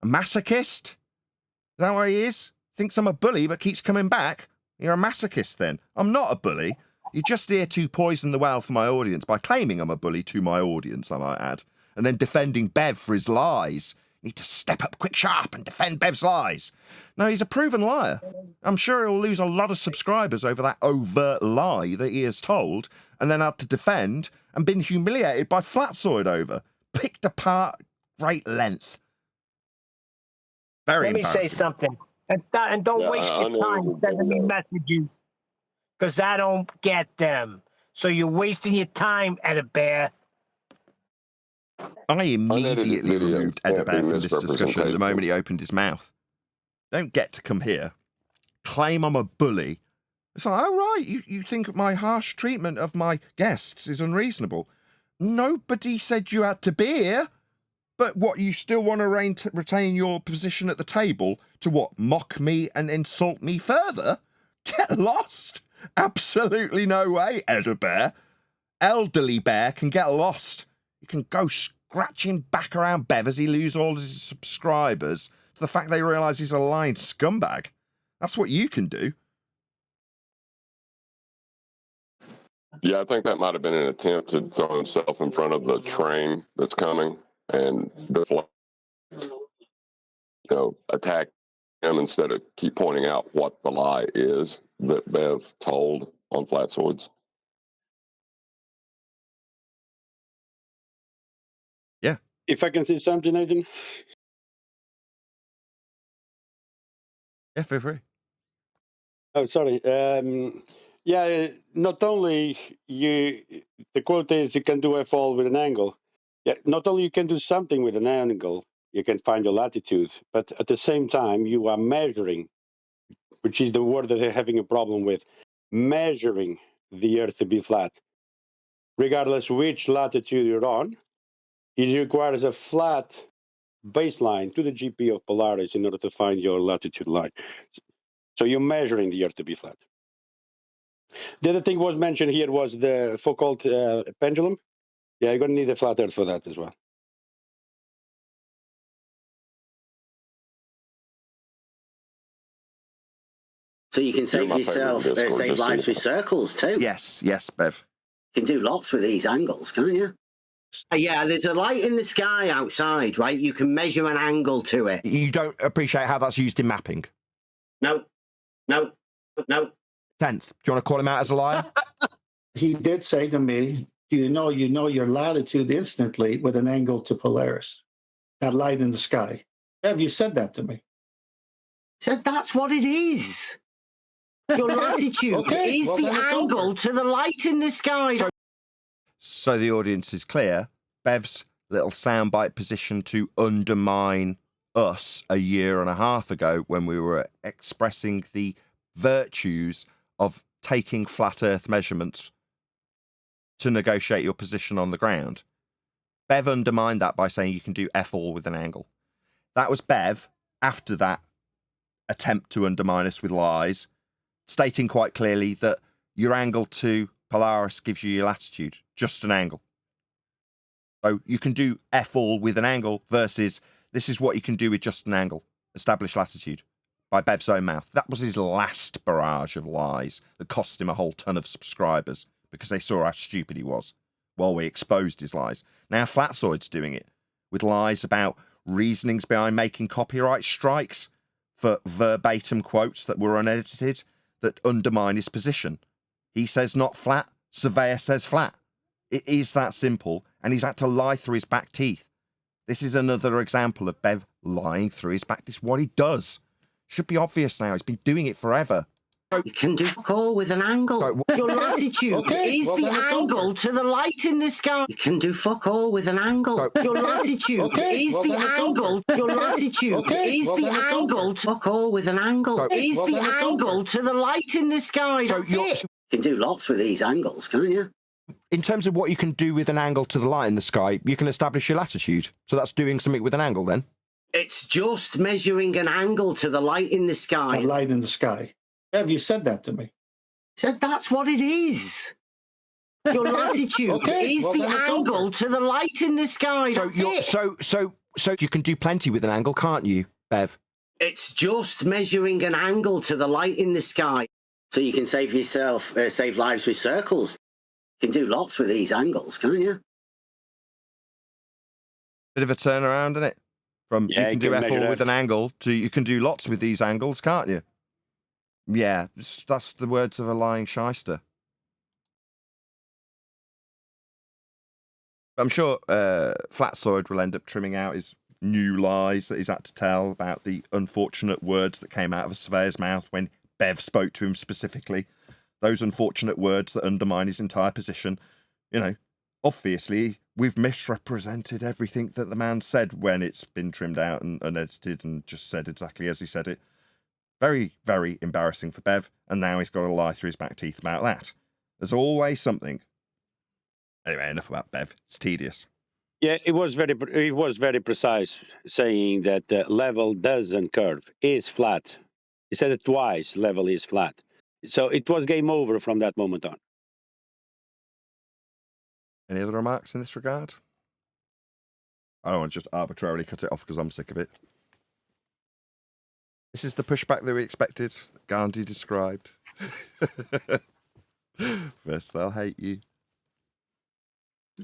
A masochist? Is that what he is? Thinks I'm a bully but keeps coming back? You're a masochist then. I'm not a bully. You're just here to poison the well for my audience by claiming I'm a bully to my audience, I might add, and then defending Bev for his lies. Need to step up quick sharp and defend Bev's lies. No, he's a proven liar. I'm sure he'll lose a lot of subscribers over that overt lie that he has told and then had to defend and been humiliated by Flatsoid over. Picked apart great length. Very Let me say embarrassing. something. And don't Yeah, waste I your know time everything sending me else. messages because I don't get them. So you're wasting your time, Edda Bear. I immediately Unedited video removed Edda can't be Bear from this discussion the moment misrepresentation. he opened his mouth. Don't get to come here, claim I'm a bully. It's like, oh, right, you think my harsh treatment of my guests is unreasonable. Nobody said you had to be here. But what, you still want to retain your position at the table to what, mock me and insult me further? Get lost. Absolutely no way, Edda Bear. Elderly Bear can get lost. He can go scratching back around Bev as he loses all his subscribers to the fact they realise he's a lying scumbag. That's what you can do. Yeah, I think that might have been an attempt to throw himself in front of the train that's coming and deflect, attack him instead of keep pointing out what the lie is that Bev told on Flat Swords. Yeah. If I can say something, Nathan. Yeah, feel free. Oh, sorry. Yeah, not only the quote is you can do a fall with an angle. Yeah, not only you can do something with an angle, you can find your latitude, but at the same time you are measuring, which is the word that they're having a problem with, measuring the Earth to be flat. Regardless which latitude you're on, it requires a flat baseline to the GP of Polaris in order to find your latitude line. So you're measuring the Earth to be flat. The other thing was mentioned here was the Foucault pendulum. Yeah, you're going to need a flat Earth for that as well. So you can save my yourself, favorite Discord, save just so lives you with circles too. Yes, Bev. You can do lots with these angles, can't you? Yeah, there's a light in the sky outside, right? You can measure an angle to it. You don't appreciate how that's used in mapping? No. 10th. Do you want to call him out as a liar? He did say to me, you know your latitude instantly with an angle to Polaris, that light in the sky. Have you said that to me? Said that's what it is. Your latitude is the angle to the light in the sky. So the audience is clear. Bev's little soundbite position to undermine us a year and a half ago when we were expressing the virtues of taking flat Earth measurements to negotiate your position on the ground. Bev undermined that by saying you can do F-all with an angle. That was Bev, after that attempt to undermine us with lies, stating quite clearly that your angle to Polaris gives you your latitude, just an angle. So you can do F-all with an angle versus this is what you can do with just an angle, establish latitude, by Bev's own mouth. That was his last barrage of lies that cost him a whole ton of subscribers because they saw how stupid he was while we exposed his lies. Now Flatsoid's doing it with lies about reasonings behind making copyright strikes for verbatim quotes that were unedited that undermine his position. He says not flat, surveyor says flat. It is that simple, and he's had to lie through his back teeth. This is another example of Bev lying through his back. This is what he does. Should be obvious now. He's been doing it forever. You can do fuck all with an angle. Your latitude is the angle to the light in the sky. You can do fuck all with an angle. Your latitude is the angle. Your latitude is the angle. Fuck all with an angle. Is the angle to the light in the sky. That's it. You can do lots with these angles, can't you? In terms of what you can do with an angle to the light in the sky, you can establish your latitude. So that's doing something with an angle then? It's just measuring an angle to the light in the sky. That light in the sky. Have you said that to me? Said that's what it is. Your latitude is the angle to the light in the sky. That's it. So you can do plenty with an angle, can't you, Bev? It's just measuring an angle to the light in the sky. So you can save yourself, save lives with circles. You can do lots with these angles, can't you? Bit of a turnaround, isn't it? From Yeah, you can do measure F all with that. an angle to you can do lots with these angles, can't you? Yeah, that's the words of a lying shyster. I'm sure Flatsoid will end up trimming out his new lies that he's had to tell about the unfortunate words that came out of a surveyor's mouth when Bev spoke to him specifically. Those unfortunate words that undermine his entire position. You know, obviously, we've misrepresented everything that the man said when it's been trimmed out and edited and just said exactly as he said it. Very, very embarrassing for Bev, and now he's got to lie through his back teeth about that. There's always something. Anyway, enough about Bev. It's tedious. Yeah, it was very precise, saying that the level doesn't curve, is flat. He said it twice, level is flat. So it was game over from that moment on. Any other remarks in this regard? I don't want to just arbitrarily cut it off because I'm sick of it. This is the pushback that we expected, that Gandhi described. First they'll hate you.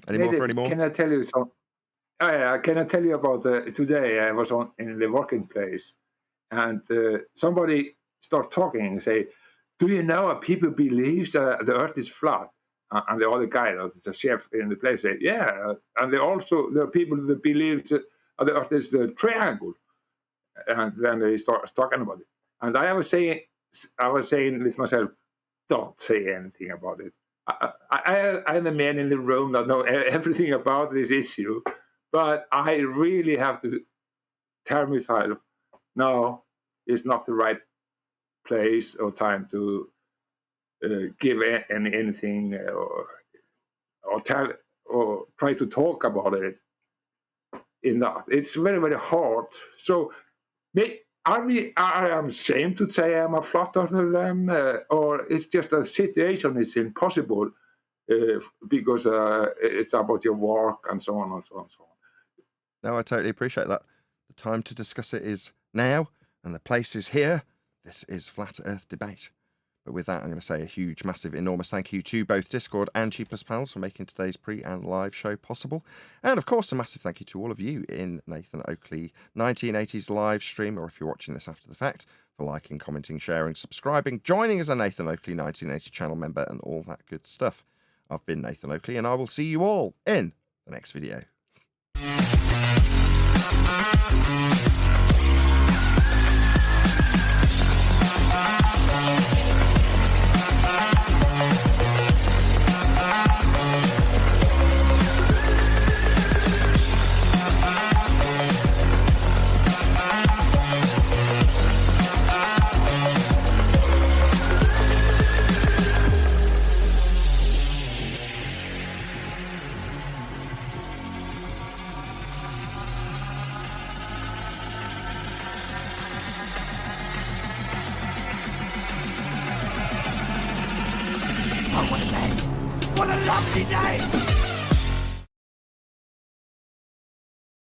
Any more for any more? Can I tell you some? Can I tell you about today? I was in the working place, and somebody started talking and say, "Do you know people believe the Earth is flat?" And the other guy, the chef in the place, said, "Yeah." And there are people that believe the Earth is the triangle. And then they start talking about it. And I was saying with myself, "Don't say anything about it." I'm the man in the room that know everything about this issue, but I really have to tell myself, no, it's not the right place or time to give anything or tell or try to talk about it. It's very, very hard. So, I am ashamed to say I'm a flat earther then, or it's just a situation is impossible because it's about your work and so on and so on and so on. No, I totally appreciate that. The time to discuss it is now, and the place is here. This is Flat Earth Debate. But with that, I'm going to say a huge, massive, enormous thank you to both Discord and G+ Pals for making today's pre and live show possible. And of course, a massive thank you to all of you in Nathan Oakley 1980s live stream, or if you're watching this after the fact, for liking, commenting, sharing, subscribing, joining as a Nathan Oakley 1980 channel member, and all that good stuff. I've been Nathan Oakley, and I will see you all in the next video. What a lovely day!